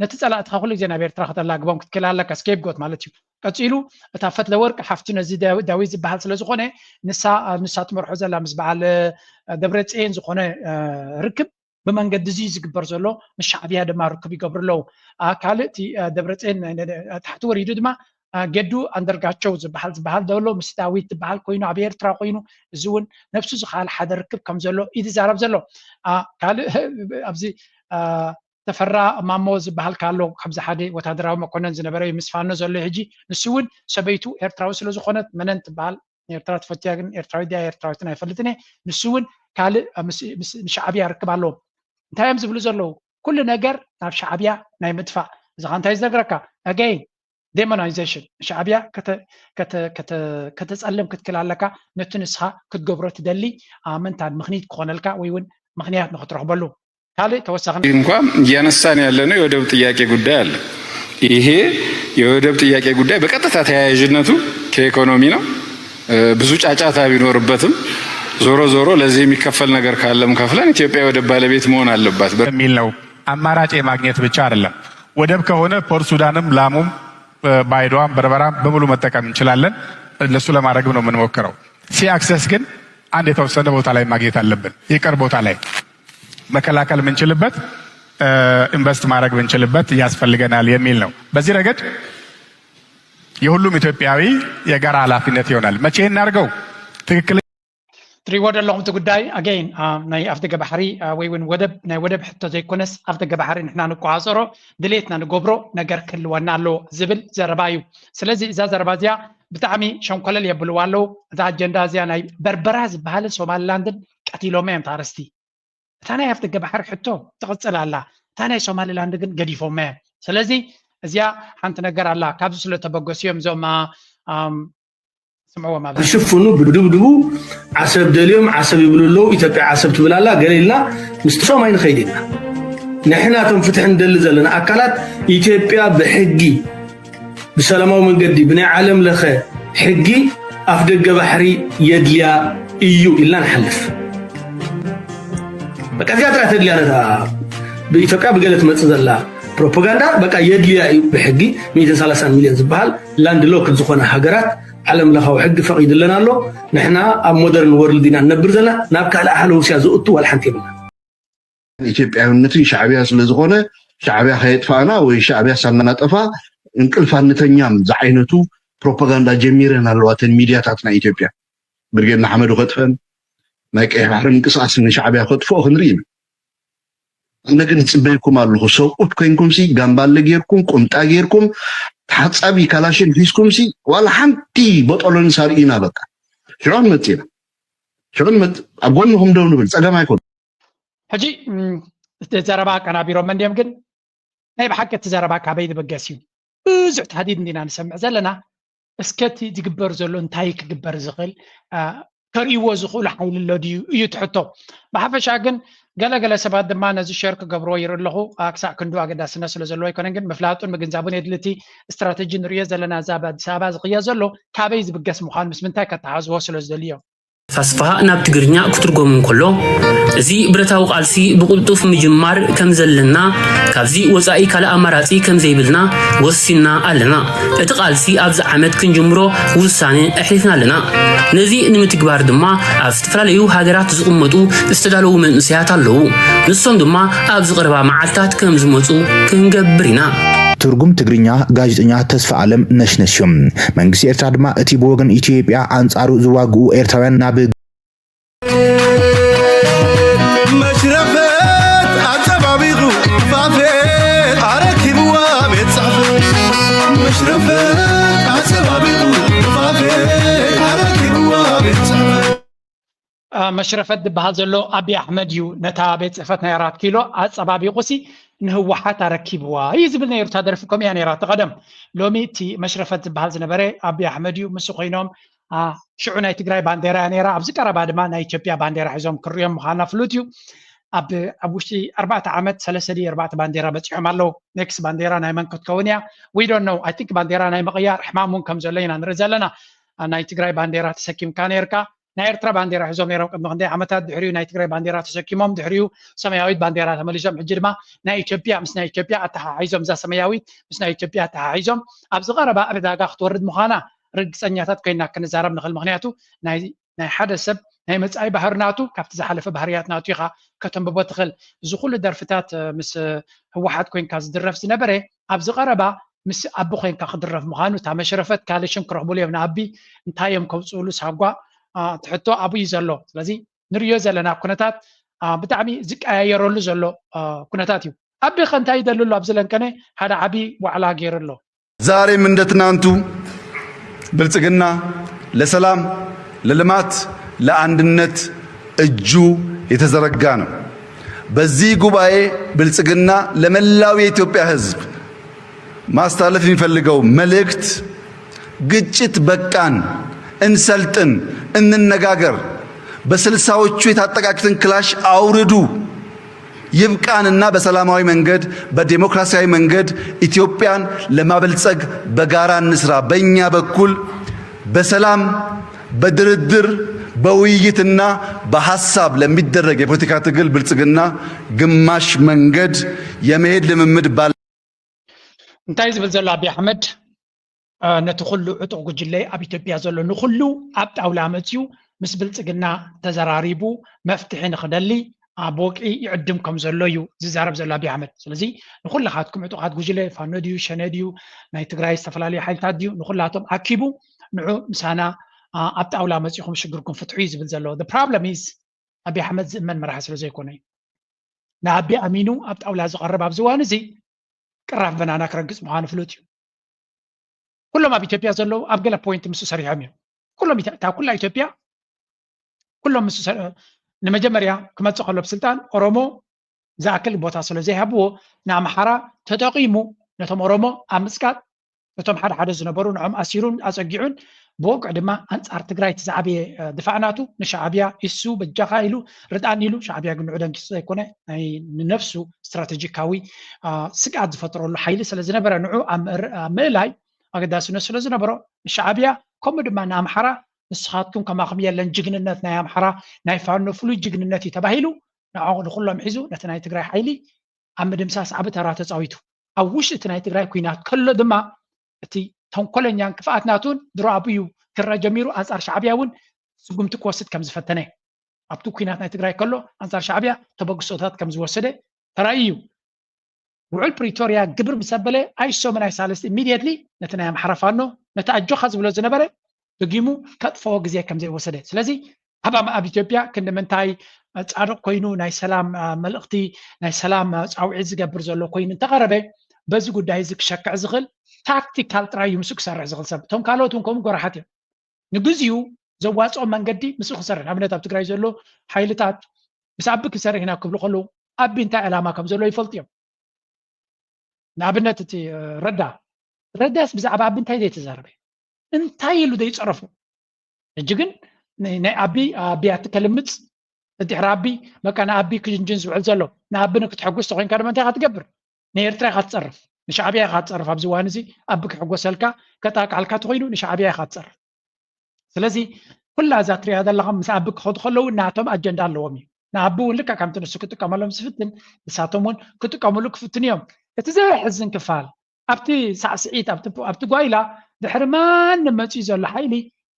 ነቲ ፀላእትካ ኩሉ ግዜ ናብ ኤርትራ ከተላግቦም ክትክእል ኣለካ ስኬፕ ጎት ማለት እዩ። ቀፂሉ እታ ፈትለ ወርቂ ሓፍቲ ነዚ ዳዊት ዝበሃል ስለ ዝኾነ ንሳ ትመርሖ ዘላ ምስ በዓል ደብረፅዮን ዝኾነ ርክብ ብመንገዲ እዚ ዝግበር ዘሎ ምስ ሻዕቢያ ድማ ርክብ ይገብሩ ኣለዉ። ካልእ እቲ ደብረፅዮን ታሕቲ ወሪዱ ድማ ገዱ ኣንደርጋቸው ዝበሃል ዘሎ ምስ ዳዊት ዝበሃል ኮይኑ ኣብ ኤርትራ ኮይኑ እዚ እውን ነብሱ ዝካል ሓደ ርክብ ከም ዘሎ እዩ ዝዛረብ ዘሎ። ካልእ ኣብዚ ተፈራ ማሞ ዝበሃል ካሎ ከምዚ ሓደ ወታደራዊ መኮነን ዝነበረ ምስ ፋኖ ዘሎ ሕጂ ንሱ እውን ሰበይቱ ኤርትራዊ ስለ ዝኾነት መነን ትበሃል ኤርትራ ትፈትያ ግን ኤርትራዊ ድያ ኤርትራዊትን ኣይፈልጥን ንሱ እውን ካልእ ንሻዕቢያ ርክብ ኣለዎ። انتايم زبلو زلو كل نجر ناف شعبيا ناي مدفع اذا انت يزنقرك again demonization شعبيا كتسألم كتكلالك نتنسها كتقبرو تدلي امنت عن مخنيت كونلك ويون مخنيات نخطرقبلو ታለ ተወሰነ እንኳን ያነሳን ያለነው የወደብ ጥያቄ ጉዳይ አለ። ይሄ የወደብ ጥያቄ ጉዳይ በቀጥታ ተያያዥነቱ ከኢኮኖሚ ነው። ብዙ ጫጫታ ቢኖርበትም ዞሮ ለዚህ የሚከፈል ነገር ካለም ከፍለን ኢትዮጵያ ወደብ ባለቤት መሆን አለባት በሚል ነው። አማራጭ ማግኘት ብቻ አይደለም። ወደብ ከሆነ ፖርት ሱዳንም፣ ላሙም፣ ባይዶዋም፣ በርበራም በሙሉ መጠቀም እንችላለን። ለሱ ለማድረግ ነው የምንሞክረው። ሲ አክሰስ ግን አንድ የተወሰነ ቦታ ላይ ማግኘት አለብን። የቀር ቦታ ላይ መከላከል ምንችልበት ኢንቨስት ማድረግ ምንችልበት ያስፈልገናል የሚል ነው። በዚህ ረገድ የሁሉም ኢትዮጵያዊ የጋራ ኃላፊነት ይሆናል። መቼ እናርገው? ትክክል ትሪወደ ለሁም ጉዳይ አገይን ናይ አፍደገ ባሕሪ ወይውን ወደብ ናይ ወደብ ሕቶ ዘይኮነስ አፍደገ ባሕሪ ንሕና ንቋፀሮ ድሌትና ንገብሮ ነገር ክልወና ኣሎ ዝብል ዘረባ እዩ። ስለዚ እዛ ዘረባ እዚኣ ብጣዕሚ ሸንኮለል የብልዋ ኣለዉ። እዛ አጀንዳ እዚኣ ናይ በርበራ ዝበሃለ ሶማሊላንድን ቀቲሎማ እዮም ታረስቲ እታ ናይ አፍደገ ባሕሪ ሕቶ ትቕፅል ኣላ። እታ ናይ ሶማሊላንድ ግን ገዲፎማ እዮም። ስለዚ እዚኣ ሓንቲ ነገር ኣላ። ካብዚ ስለተበገሱ እዮም እዞም سمعوا ما شوفوا بدبدبو عسب دليوم عسب يقولوا له إثيوبيا عسب تبلالا قليلنا مستشفى ما ينخيدنا نحن تنفتح ندل زلنا أكلات إثيوبيا بحقي بسلامة من قدي بني عالم لخير حقي أفدق بحري يدليا إيو إلا نحلف بقى زيادة تدليا أنا بإثيوبيا بقالت متصدلا بروباغندا بقى يدليا بحقي 130 مليون زبال لاند لوك زخونا حقرات علم لخو حق فقيد لنا له نحن مودرن وورلد دينا نبر زنا نابك على حلو سيازوتو والحنتي بنا ኢትዮጵያዊነትን ሻዕቢያ ስለዝኾነ ሻዕቢያ ከይጥፋና ወይ ሻዕቢያ ሳናጠፋ እንቅልፋንተኛም ዝዓይነቱ ፕሮፓጋንዳ ጀሚረን አልዋተን ሚዲያታትና ኢትዮጵያ ብርጌድና ሐመዱ ከጥፈን ናይ ቀይ ባህር እንቅስቃስ ሻዕቢያ ከጥፎ ክንሪም ነገን ጽበይኩም አለሁ ሰውት ኮይንኩም ሲ ጋምባለ ጌርኩም ቁምጣ ጌርኩም ታጻቢ ካላሽን ፊስኩም ሲ ዋላ ሓንቲ በጠሎን ሳርኢና በቃ ሽሮን መጥና ሽሮን መጥ አጎንኩም ደው ንብል ጸገም አይኮን ሕጂ ዘረባ ቀናቢሮ መንዲም ግን ናይ ብሓቂ ተዘረባ ካበይ ዝበገስዩ ብዙሕ ተሃዲድ እንዲና ንሰምዕ ዘለና እስከቲ ዝግበር ዘሎ እንታይ ክግበር ዝኽእል ከርእይዎ ዝኽእሉ ሓይሊ ኣሎ ድዩ እዩ ትሕቶ። ብሓፈሻ ግን ገለገለ ሰባት ድማ ነዚ ሸር ክገብሮ ይርኢ ኣለኹ ክሳዕ ክንዱ ኣገዳስነት ስለ ዘለዎ ኣይኮነን ግን ምፍላጡን ምግንዛቡን የድልቲ እስትራቴጂ ንሪኦ ዘለና እዛ ብኣዲስ ኣበባ ዝቕየር ዘሎ ካበይ ዝብገስ ምዃኑ ምስ ምንታይ ከተሓዝቦ ስለ ዝደልዮ فاسفها ناب تقرنيا كترقوم كله زي برتاو قالسي بقلطوف مجمار كم زلنا كابزي وزائي كالا أماراتي كم زيبلنا وسينا ألنا اتقالسي أبز عمد كنجمرو وساني احلفنا لنا نزي نمتكبار دما أفتفراليو هاجرات زقمتو استدالو من نسيات اللو نصن دما أبز غربا معالتات كم زمتو كنجبرنا ትርጉም ትግርኛ ጋዜጠኛ ተስፋ ዓለም ነሽነሽም መንግስት ኤርትራ ድማ እቲ በወገን ኢትዮጵያ አንጻሩ ዝዋግኡ ኤርትራውያን ናብ መሽረፈት አጸባቢቁ ፋፌት አረኪብዋ ቤት ጻፈት መሽረፈት አጸባቢቁ ፋፌት አረኪብዋ ቤት ጻፈት መሽረፈት ዝበሃል ዘሎ አብይ አሕመድ እዩ ነታ ቤት ጽሕፈት ናይ 4 ኪሎ አጸባቢቁሲ ንህወሓት ኣረኪብዋ እዩ ዝብል ነይሩ ተደርፊኩም እያ ነይራ ተቐደም ሎሚ እቲ መሽረፈት ዝበሃል ዝነበረ ኣብይ ኣሕመድ እዩ ምስ ኮይኖም ሽዑ ናይ ትግራይ ባንዴራ ነይራ ኣብዚ ቀረባ ድማ ናይ ኢትዮጵያ ባንዴራ ሒዞም ክሪኦም ምዃና ፍሉጥ እዩ ኣብ ውሽጢ 4 ዓመት 3 ባንዴራ በፂሖም ኣለዉ ኔክስት ባንዴራ ናይ መን ክትከውን እያ ዊ ዶንት ኖ ኣይ ቲንክ ባንዴራ ናይ ምቕያር ሕማም እውን ከም ዘሎ ኢና ንርኢ ዘለና ናይ ትግራይ ባንዴራ ተሰኪምካ ነርካ ናይ ኤርትራ ባንዴራ ሒዞም ነይሮም ቅድሚ ክንደይ ዓመታት ድሕሪኡ ናይ ትግራይ ባንዴራ ተሰኪሞም ድሕሪኡ ሰማያዊት ባንዴራ ተመሊሶም ሕጂ ድማ ናይ ኢትዮጵያ ምስ ናይ ኢትዮጵያ ኣተሓሒዞም እዛ ሰማያዊት ምስ ናይ ኢትዮጵያ ኣተሓሒዞም ኣብዚ ቀረባ ዕዳጋ ክትወርድ ምዃና ርግፀኛታት ኮይና ክንዛረብ ንኽእል ምክንያቱ ናይ ሓደ ሰብ ናይ መጻኢ ባህርናቱ ካብቲ ዝሓለፈ ባህርያትናቱ ኢኻ ከተንብቦ ትኽእል እዚ ኩሉ ደርፍታት ምስ ህወሓት ኮይንካ ዝድረፍ ዝነበረ ኣብዚ ቀረባ ምስ ኣቢ ኮይንካ ክድረፍ ምዃኑ እታ መሽረፈት ካልእ ሽም ክረኽብሉ እዮም ንኣቢ እንታይ እዮም ከውፅኡሉ ሳጓ ትሕቶ ኣብኡ ዘሎ ስለዚ ንሪኦ ዘለና ኩነታት ብጣዕሚ ዝቀያየረሉ ዘሎ ኩነታት እዩ ኣቢ ኸ እንታይ ይደልሉ ኣብዚ ለንከነ ሓደ ዓብይ ዋዕላ ገይሩ ኣሎ ዛሬም እንደ ትናንቱ ብልጽግና ለሰላም ለልማት ለአንድነት እጁ የተዘረጋ ነው በዚህ ጉባኤ ብልጽግና ለመላው የኢትዮጵያ ሕዝብ ማስተላለፍ የሚፈልገው መልእክት ግጭት በቃን፣ እንሰልጥን፣ እንነጋገር፣ በስልሳዎቹ የታጠቃችሁትን ክላሽ አውርዱ፣ ይብቃንና በሰላማዊ መንገድ በዲሞክራሲያዊ መንገድ ኢትዮጵያን ለማበልጸግ በጋራ እንስራ። በእኛ በኩል በሰላም በድርድር በውይይትና በሐሳብ ለሚደረግ የፖለቲካ ትግል ብልጽግና ግማሽ መንገድ የመሄድ ልምምድ ባል እንታይ ዝብል ዘሎ አብይ አሕመድ ነቲ ኩሉ ዕጡቅ ጉጅለ ኣብ ኢትዮጵያ ዘሎ ንኩሉ ኣብ ጣውላ መፅዩ ምስ ብልጽግና ተዘራሪቡ መፍትሒ ንክደሊ ቦቂ ይዕድም ከም ዘሎ እዩ ዝዛረብ ዘሎ አብይ አሕመድ። ስለዚ ንኩላኻትኩም ዕጡቃት ጉጅለ ፋኖ ድዩ ሸነ ድዩ ናይ ትግራይ ዝተፈላለዩ ሓይልታት ድዩ ንኩላቶም ኣኪቡ ንዑ ምሳና ኣብ ጣውላ መፅኹም ሽግርኩም ፍትሑ ዝብል ዘሎ the problem is አብይ አሕመድ ዝእመን መራሒ ስለ ዘይኮነ እዩ ንኣቢ ኣሚኑ ኣብ ጣውላ ዝቐርብ ኣብ ዝዋን እዚ ቅራፍ በናና ክረግፅ ምዃኑ ፍሉጥ እዩ። ኩሎም ኣብ ኢትዮጵያ ዘለዉ ኣብ ገለ ፖይንት ምስ ሰሪሖም እዮም ኩሎም ኩላ ኢትዮጵያ ኩሎም ምስ ንመጀመርያ ክመፅእ ከሎ ብስልጣን ኦሮሞ ዝኣክል ቦታ ስለ ዘይሃብዎ ንኣምሓራ ተጠቂሙ ነቶም ኦሮሞ ኣብ ምፅቃጥ ነቶም ሓደ ሓደ ዝነበሩ ንዖም ኣሲሩን ኣፀጊዑን ብወቅዕ ድማ ኣንጻር ትግራይ ትዛዕበየ ድፋዕናቱ ንሻዕብያ እሱ በጃኻ ኢሉ ርዳእን ኢሉ ሻዕብያ ግን ንዑ ደንኪሱ ዘይኮነ ናይ ንነፍሱ ስትራቴጂካዊ ስቃት ዝፈጥረሉ ሓይሊ ስለ ዝነበረ ንዑ ኣብ ምእላይ ኣገዳስነት ስለ ዝነበሮ ንሻዕብያ ከምኡ ድማ ንኣምሓራ ንስኻትኩም ከማኹም የለን ጅግንነት ናይ ኣምሓራ ናይ ፋኖ ፍሉይ ጅግንነት እዩ ተባሂሉ ንኩሎም ሒዙ ነቲ ናይ ትግራይ ሓይሊ ኣብ ምድምሳስ ዓብ ተራ ተፃዊቱ ኣብ ውሽጢ እቲ ናይ ትግራይ ኩናት ከሎ ድማ እቲ ተንኮለኛን ክፍኣትናቱን ድሮ ኣብዩ ክረአ ጀሚሩ ኣንጻር ሻዕብያ እውን ስጉምቲ ክወስድ ከም ዝፈተነ ኣብቲ ኩናት ናይ ትግራይ ከሎ ኣንጻር ሻዕብያ ተበግሶታት ከም ዝወሰደ ተራእዩ እዩ። ውዕል ፕሪቶሪያ ግብር ምሰበለ ኣይሶምን ኣይሳለስቲ ኢሚድየትሊ ነቲ ናይ ኣምሓራ ፋኖ ነቲ ኣጆኻ ዝብሎ ዝነበረ ደጊሙ ከጥፈዎ ግዜ ከም ዘይወሰደ ስለዚ ኣብ ኢትዮጵያ ክንዲ ምንታይ ጻድቕ ኮይኑ ናይ ሰላም መልእኽቲ ናይ ሰላም ፃውዒት ዝገብር ዘሎ ኮይኑ እንተቐረበ በዚ ጉዳይ እዚ ክሸክዕ ዝኽእል ታክቲካል ጥራይ እዩ ምስኡ ክሰርሕ ዝኽእል ሰብ እቶም ካልኦት እውን ከምኡ ጎራሓት እዮም ንግዚኡ ዘዋፅኦም መንገዲ ምስኡ ክሰርሕ ንኣብነት ኣብ ትግራይ ዘሎ ሓይልታት ምስ ኣቢ ክሰርሕ ኢና ክብሉ ከለዉ ኣቢ እንታይ ዕላማ ከም ዘሎ ይፈልጡ እዮም። ንኣብነት እቲ ረዳስ ብዛዕባ ኣቢ እንታይ ዘይተዛረበ እንታይ ኢሉ ዘይፀረፉ ሕጂ ግን ናይ ኣቢያት ከልምፅ እድሕሪ ኣቢ በቃ ንኣቢ ክጅንጅን ዝውዕል ዘሎ ንኣቢ ንክትሐጉስ ተኮይንካ ድማ እንታይ ካ ትገብር ንኤርትራ ኢካ ትፀርፍ ንሻዕብያ ኢካ ትፀርፍ ኣብዚ እዋን እዚ ኣቢ ክሕጎሰልካ ከጣቃልካ ተኮይኑ ንሻዕብያ ኢካ ትፀርፍ። ስለዚ ኩላ እዛ ትሪኣ ዘለካ ምስ ኣቢ ክኸዱ ከለዉ ናቶም ኣጀንዳ ኣለዎም እዩ ንኣቢ እውን ልካ ከምቲ ንሱ ክጥቀመሎም ዝፍትን ንሳቶም እውን ክጥቀመሉ ክፍትን እዮም። እቲ ዘሕዝን ክፋል ኣብቲ ሳዕስዒት ኣብቲ ጓይላ ድሕሪ ማንም መፅኡ ዘሎ ሓይሊ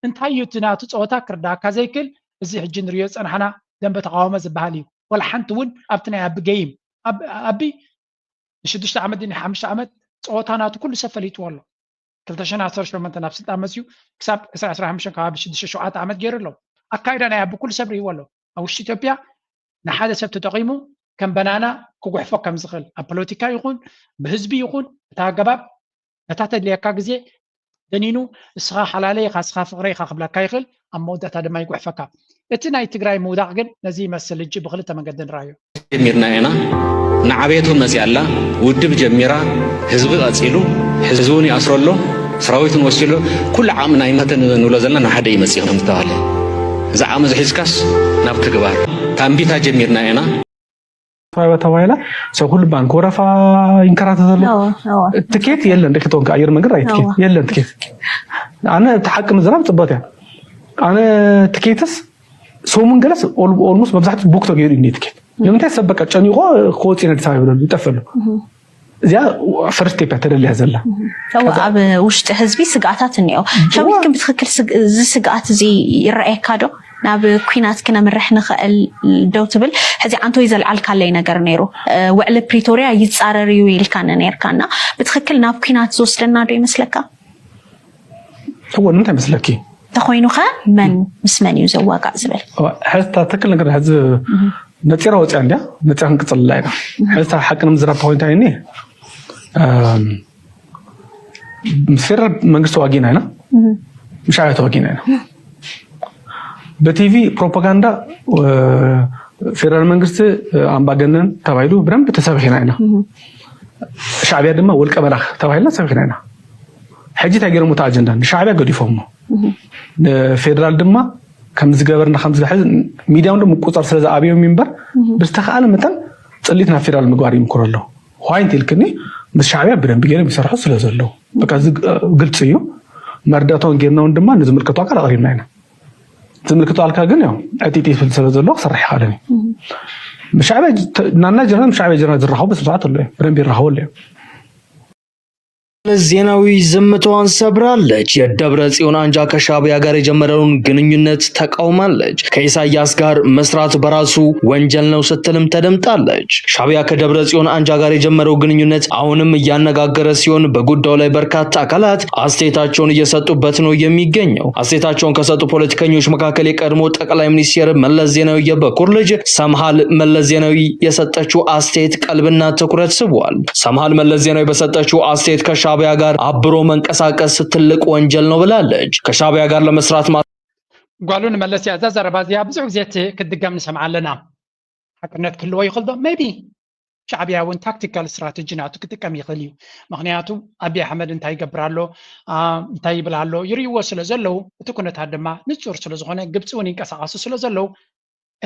እንታይ እዩ እቲ ናቱ ፀወታ ክርዳእካ ዘይክእል እዚ ሕጂ ንሪኦ ፀናሕና ደንበ ተቃወመ ዝበሃል እዩ ወላ ሓንቲ እውን ኣብቲ ናይ ኣቢ ገይም ኣቢ ን6 ዓመት ን5 ዓመት ፀወታ ናቱ ኩሉ ሰብ ፈሊጥዎ ኣሎ 2018 ናብ ስልጣን መፅኡ ክሳብ 2015 ከባቢ 6-7 ዓመት ገይሩ ኣሎ ኣካይዳ ናይ ኣቢ ኩሉ ሰብ ርእይዎ ኣሎ ኣብ ውሽጢ ኢትዮጵያ ንሓደ ሰብ ተጠቂሙ ከም በናና ክጉሕፎ ከም ዝኽእል ኣብ ፖለቲካ ይኹን ብህዝቢ ይኹን እታ ኣገባብ ነታ ተድልየካ ግዜ ደኒኑ እስኻ ሓላለየ ኢኻ እስኻ ፍቕረ ኢኻ ክብለካ ይኽእል ኣብ መወዳእታ ድማ ይጉሕፈካ። እቲ ናይ ትግራይ ምውዳቕ ግን ነዚ ይመስል እጂ ብክልተ መንገዲ ንራእዮ ጀሚርና ኢና ንዓበየቱ መፅያ ኣላ ውድብ ጀሚራ ህዝቢ ቀፂሉ ህዝቡን ይኣስረሎ ሰራዊቱን ወሲሉ ኩሉ ዓቕሚ ናይ መተን ንብሎ ዘለና ናብ ሓደ ይመፅእ ከም ዝተባሃለ እዚ ዓቕሚ ዝሒዝካስ ናብ ትግባር ታንቢታ ጀሚርና ኢና ተባይላ ሰው ሁሉ ባንክ ወረፋ ይንከራተታሉ ትኬት የለን ደክቶን ከአየር መንገድ አይ ትኬት የለን ትኬት አነ ተሐቅም ዝራብ ጽበታ አነ ትኬትስ ሶሙን ገለስ ኦልሞስት በብዛት ቡክ ተገይሩ እንዴ ትኬት ለምን ተሰበቀ ጨኒቆ ኮጽ ነድሳ ይብሉ ይጠፈሉ እዚያ ፈርስት ስቴፕ ተደለ ያዘላ ሰው ኣብ ውሽጢ ህዝቢ ስጋታት እንየው ሸዊት ግን ብትክክል ስጋት እዚ ይረአካዶ ናብ ኩናት ክነምርሕ ንኽእል ደው ትብል ሕዚ አንቶ ይዘልዓልካለይ ነገር ነይሩ ውዕል ፕሪቶሪያ ይጻረር እዩ ኢልካና ነርካና ብትክክል ናብ ኩናት ዝወስደና ዶ ይመስለካ? هو እንታይ መስለኪ ተኮይኑኸ መን ምስ መን እዩ ዘዋጋዕ ዝብል ሕዝታ ትክክል ነገር ሕዚ ነፂራ ወፅያ እንድያ ነፂራ ክንቅፅል ላይና ሕዝታ ሓቅንም ዝራብ ተኮይንታ ይኒ ፌደራል መንግስት ተዋጊና ኢና ምሻዕብያ ተዋጊና ኢና በቲቪ ፕሮፓጋንዳ ፌደራል መንግስት አምባገነን ተባይሉ ብረም ተሰብሒና ኢና ሻዕቢያ ድማ ወልቀ በላኽ ተባይልና ሰብሒና ኢና ሕጂ ታገረሙ አጀንዳ ሻዕቢያ ገዲፎም ፌደራል ድማ ከም ዝገበርና ከም ዝሕዝ ሚዲያውን ድማ ቁፅር ስለዚ አብዮም ሚንበር ብዝተኻለ መጠን ጽሊትና ፌደራል ምግባር ይምክረሎ ዋይንት ይልክኒ ምስ ሻዕቢያ ብደንብ ገይሮም ይሰርሑ ስለዘለው በቃ ግልጽ እዩ መርዳቶን ጌርናውን ድማ ንዝምልከቱ አካል አቅሪብና ኢና ዝምልከቱ አልካ ግን ያው አቲቲ ስለዘለው ክሰርሕ ይኻለኒ مشعبة نانا جرنا مشعبة جرنا زرحوا بس رجعت له برم بيرحوا له ዜናዊ ዝምቷን ሰብራለች። የደብረ ጽዮን አንጃ ከሻዕቢያ ጋር የጀመረውን ግንኙነት ተቃውማለች። ከኢሳያስ ጋር መስራት በራሱ ወንጀል ነው ስትልም ተደምጣለች። ሻዕቢያ ከደብረ ጽዮን አንጃ ጋር የጀመረው ግንኙነት አሁንም እያነጋገረ ሲሆን በጉዳዩ ላይ በርካታ አካላት አስተያየታቸውን እየሰጡበት ነው የሚገኘው። አስተያየታቸውን ከሰጡ ፖለቲከኞች መካከል የቀድሞ ጠቅላይ ሚኒስትር መለስ ዜናዊ የበኩር ልጅ ሰምሃል መለስ ዜናዊ የሰጠችው አስተያየት ቀልብና ትኩረት ስቧል። ሰምሃል መለስ ዜናዊ በሰጠችው አስተያየት ከሻዕቢያ ጋር አብሮ መንቀሳቀስ ትልቅ ወንጀል ነው ብላለች። ከሻዕቢያ ጋር ለመስራት ጓሉን መለስ ያዛ ዘረባዚያ ብዙ ጊዜ ክድጋም እንሰማዓለና ሓቅነት ክልዎ ይኽእል ዶ ሜቢ ሻዕቢያ እውን ታክቲካል ስትራቴጂ ናቱ ክጥቀም ይኽእል እዩ ምክንያቱ አብይ አሕመድ እንታይ ይገብራሎ እንታይ ይብላሎ ይርይዎ ስለዘለው እቲ ኩነታት ድማ ንጹር ስለዝኾነ ግብፂ እውን ይንቀሳቀሱ ስለዘለው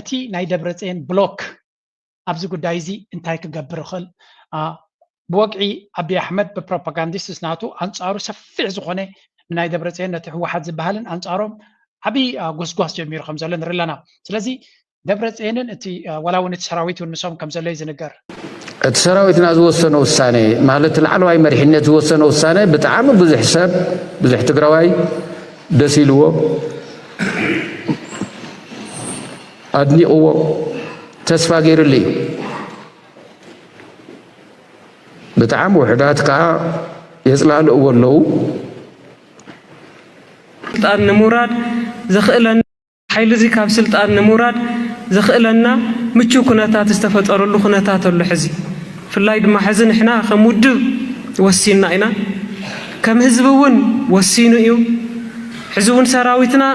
እቲ ናይ ደብረጽዮን ብሎክ ኣብዚ ጉዳይ እዚ እንታይ ክገብር ይኽእል بوقعي أبي أحمد ببروباغانديست ناتو أنصارو سفيع زخونة من أي دبرتين نتحو واحد زبالن أنصارو أبي قص جميل خمسة لين رلنا سلزي دبرتين أنتي ولا ونت سراويت ونسوم كم زلي زنجر السراويت نازو السنة والسنة مالت العلوي مرحنة والسنة والسنة بتعامل بزح حساب بزح تقراوي دسيلو أدني أو تسفى غير اللي بتعام وحدات كا يزلال أولو سلطان نموراد زخلنا حيل زي كاب سلطان نموراد زخلنا متشو كناتات استفطر له كناتات له حزي في اللايد ما حزن احنا خمودب وسينا اينا كم حزبون وسينو يو حزبون سراويتنا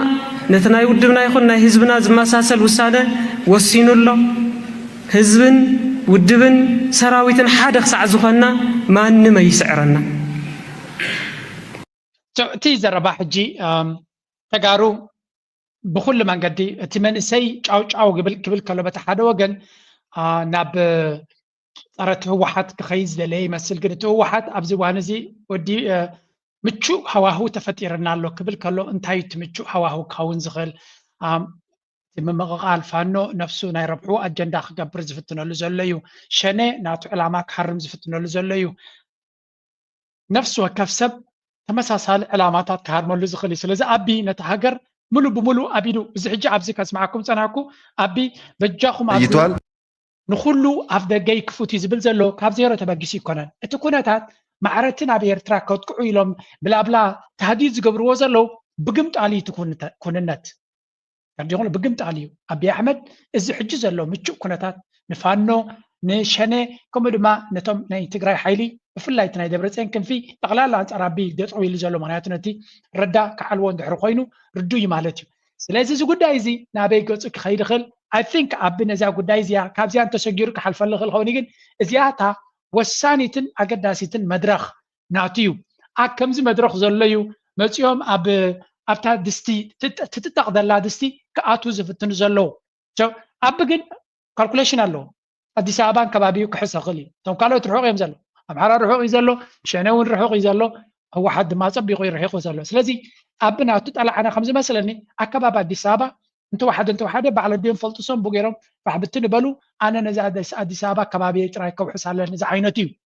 نتنا يودبنا يكون ناي حزبنا زماساسل وسانه وسينو له حزبن ودبن سراويتن حادق ساعة زخنا ما نما يسعرنا تيزا رباح جي تقارو بكل ما قدي تمن سي او قبل كلو بتحدى وقن ناب صارت هو واحد كخيز للي مثل قلت هو واحد ابزي وانزي ودي متشو هواهو تفتيرنا له قبل كلو انتهي تمتشو هواهو كون زغل ممغال فانو نفسه نيربحو أجندا خقبر زفتنا لزليو شنه ناتو علامات حرم زفتنا لزليو نفسه كفسب تمساسال علاماتات كهرمو لزخلي سلازي أبي نتهاجر ملو بملو أبيدو بزحجي عبزي كاسمعكم سناكو أبي بجاكم أبي نخلو أفدا جاي كفوتي زبل زلو كابزيرو تبقيسي كونان اتكوناتات معرتنا بيرترا كوتكو إلهم بلا بلا تهديد زقبر وزلو بقمت علي تكوننت يقول بقمت عليه أبي أحمد إذا حجز له متشو كنتات نفانو نشنة كمدما نتم نيتجري حيلي في الله يتناي دبرتين كان في أغلال عن عربي دت طويل زلوا معناته نتي ردا كحلوان دحر خوينو ردوا يمالتي سلازي زو قد عايزي نبي جزء خير خل I think أبنا زي قد عايزي كابزيان تسجير كحل فل خل خونيجن زياتا والسانيتن أقداسيتن مدرخ نعطيو أكم زي مدرخ زليو متيوم أبتا دستي تتقدر لا دستي كأتو زفتن زلو شو أبجن calculation الله أدي سابان كبابيو كحس غلي تم قالوا تروحوا يمزلوا أمحار روحوا يزلوا شناون روحوا يزلوا هو حد ما صب يغير روحوا يزلوا سلازي أبنا تطلع أنا خمسة مثلا أكباب أدي سابا أنتوا واحد بعد الدين فلتصون بقيرهم فحبتني بلو أنا نزاد أدي سابا كبابي تراي كوحس على نزع عينتي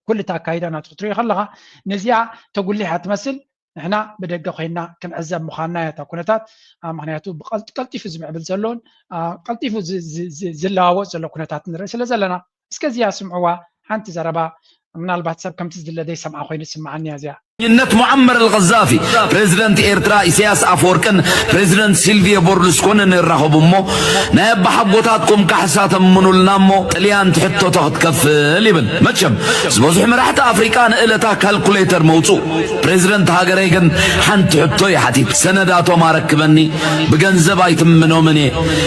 كل تأكيد أنا تطري خلها نزيع تقول لي هتمثل نحنا بدقة خينا كنعزب مخانا يتكونتات معناته قلتيف زمع بالزلون قلتيف زلاو زلو كونتات نرسل زلنا اسكزيا سمعوا حنت زربا من الباتساب كم تزدل لدي سمع خوين سمعني يا زيا ነት ሙዓመር አልቀዛፊ ፕሬዝዳንት ኤርትራ ኢሳያስ አፈወርቅን ፕሬዝዳንት ሲልቪዮ ቦርሉስኮንን ይራኸቡሞ ናይ ባሓጎታትኩም ካሕሳተምኑልናሞ ጥልያን ትሕቶቶ ክትከፍል ይብል መቸም ዝበዙሕ መራሕቲ አፍሪካ ንእለታ ካልኩሌተር መውፁ ፕሬዝዳንት ሃገረይ ግን ሓንቲ ሕቶ ይሓቲት ሰነዳቶም አረክበኒ ብገንዘብ አይትምኖም እኔ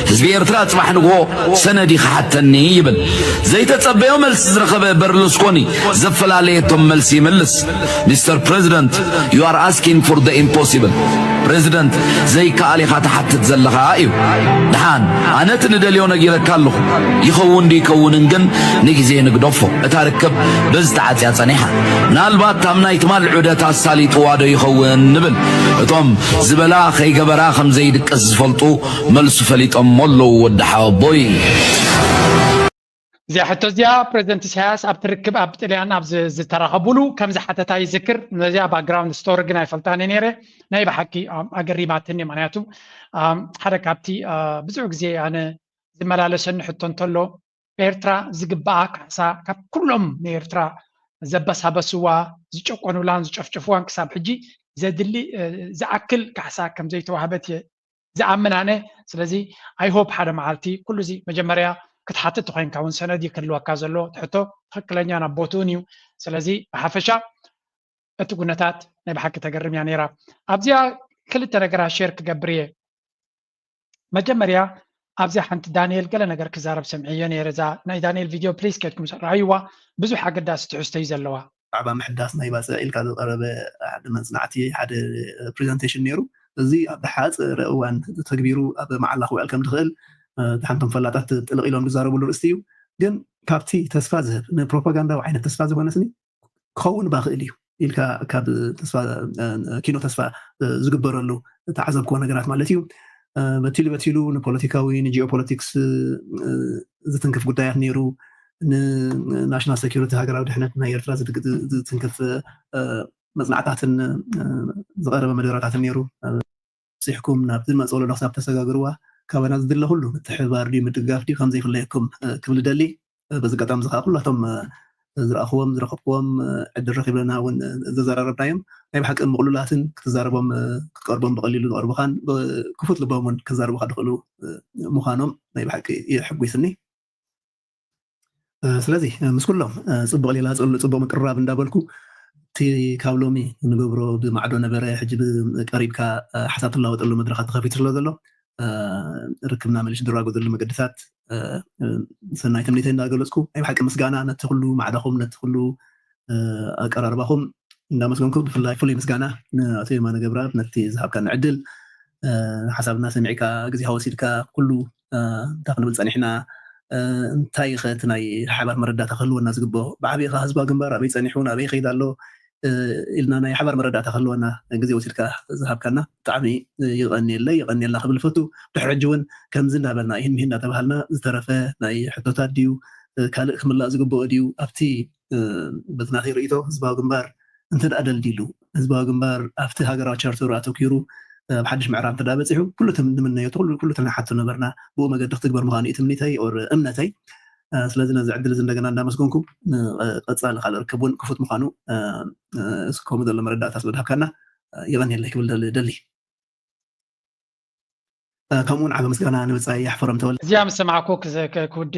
ህዝቢ ኤርትራ ጽባሕ ንግሆ ሰነዲ ክሓተኒ ይብል ዘይተጸበዮ መልስ ዝረኸበ በርሉስኮኒ ዘፈላለየቶም መልሲ ይምልስ ሚስተር President, you are asking for the impossible. President, زي كالي خاتحت زلخا ايو دحان انا تندليو نغيرك كالو يخون دي كوننجن نغزي نغدفو اتاركب بزتعت يا صنيحه نالبات تامنا يتمال عدت السالي توادو يخون نبل اتوم زبلا خي غبرا خم زي دقز فلطو ملس فليطم مولو ودحا بوي زي حتى زيا بريزيدنت إسحاق أبتركب أبتليان أبز زتراخبولو كم زحتة تاي ذكر زيا باك جراوند ستور جناي فلتاني نيره ناي بحكي أقريباتني معناته حركة أبتي بزوج زي أنا زملالسن حطن طلو إيرترا زجباك سا كاب كلهم إيرترا زبسها بسوا زيشوكونو لان زيشوفوان كساب حجي زدلي زأكل كحسا كم زي توهبتي زأمنانه سلزي I hope حدا معالتي كل زي مجمريا كتحطت خوين كون سندي كلوا كازلو تحطو خكلنيا نبوتونيو سلازي بحفشا اتقنتات نبحك تقرم يعني را ابزيا كل تنقرا شيرك قبريه مجمريا ابزيا حنت دانيال قال نقر كزارب سمعيا نيرزا ناي دانيال فيديو بليز كتكم رايوا بزو حق داس تحستي زلوا عبا محداس نايباس إلكا قرب حد مصنعتي حد بريزنتيشن نيرو زي بحاز رأوان تكبيرو مع الله وعلكم دخل تحنتم فلاتات تلقيلون بزاربو لرستيو ግን ካብቲ ተስፋ ዝህብ ንፕሮፓጋንዳ ዓይነት ተስፋ ዝኾነስኒ ክኸውን ባኽእል እዩ ኢልካ ካብ ተስፋ ኪኖ ተስፋ ዝግበረሉ ተዓዘብክዎ ነገራት ማለት እዩ በቲሉ ንፖለቲካዊ ንጂኦፖለቲክስ ዝትንክፍ ጉዳያት ነይሩ ንናሽናል ሴኩሪቲ ሃገራዊ ድሕነት ናይ ኤርትራ ዝትንክፍ መፅናዕታትን ዝቐረበ መደራታትን ነይሩ ሲሕኩም ናብ ዝመፀሉ ክሳብ ተሰጋግርዋ كابنا زدل كله التحبار دي متقاف دي خمسة يخليكم كبل دلي بس قطعم زخا كلهم زرقهم زرقهم عد الرخيب لنا ون زرار الطايم أي بحق مقولاتن كزاربهم كقربهم بقليل وأربخان كفوت لبهم كزارب خد خلو مخانم أي بحق يحبوا يسني سلازي مسكولهم صبوا لي لازم صبوا مقرب ندابلكو تي كابلومي نجبرو بمعدو نبرة حجب قريب كحسات الله وتقول مدرخات خفيف الله ركبنا مليش دراغو ذل مقدسات سناي تمليتين እንዳገለጽኩ አይ حق مسغانا نتخلو معدخم نتخلو اقراربهم እንዳመስገንኩ ብፍላይ ፍሉይ ምስጋና ንኣቶ የማነ ገብረኣብ ነቲ ዝሃብካ ንዕድል ሓሳብና ሰሚዕካ ግዜ ሃወሲድካ ኩሉ እንታክንብል ፀኒሕና እንታይ ኸት ናይ ሓባር መረዳእታ ክህልወና ዝግብኦ ብዓብይኻ ህዝባዊ ግንባር ኣበይ ፀኒሑ ኣበይ ከይድ ኣሎ ኢልና ናይ ሓባር መረዳእታ ክህልወና ግዜ ወሲድካ ዝሃብካና ብጣዕሚ ይቐኒየልና ክብል ፈቱ ድሕሪ ሕጂ እውን ከምዚ እንዳበልና ይህን እናተባሃልና ዝተረፈ ናይ ሕቶታት ድዩ ካልእ ክምላእ ዝግብኦ ድዩ ኣብቲ በትናተይ ርእቶ ህዝባዊ ግንባር እንተደኣ ደልዲሉ ህዝባዊ ግንባር ኣብቲ ሃገራዊ ቻርተሩ ኣተኪሩ ብሓድሽ ምዕራብ እንተደኣ በፂሑ ኩሉ ትምነዮ ኩሉ ተናሓቱ ነበርና ብኡ መገዲ ክትግበር ምዃኑ እዩ ትምኒተይ ኦር እምነተይ ስለዚ ነዚ ዕድል እዚ እንደገና እንዳመስገንኩም ቀፃሊ ካልእ ርክብ እውን ክፉት ምዃኑ ከምኡ ዘሎ መረዳእታ ስለድሃብካና ይቐኒየለይ ክብል ደሊ ከምኡውን ዓበ ምስጋና ንወፃኢ ኣሕፈሮም ተወለ እዚኣ ምስ ሰማዕኩ ክውዲ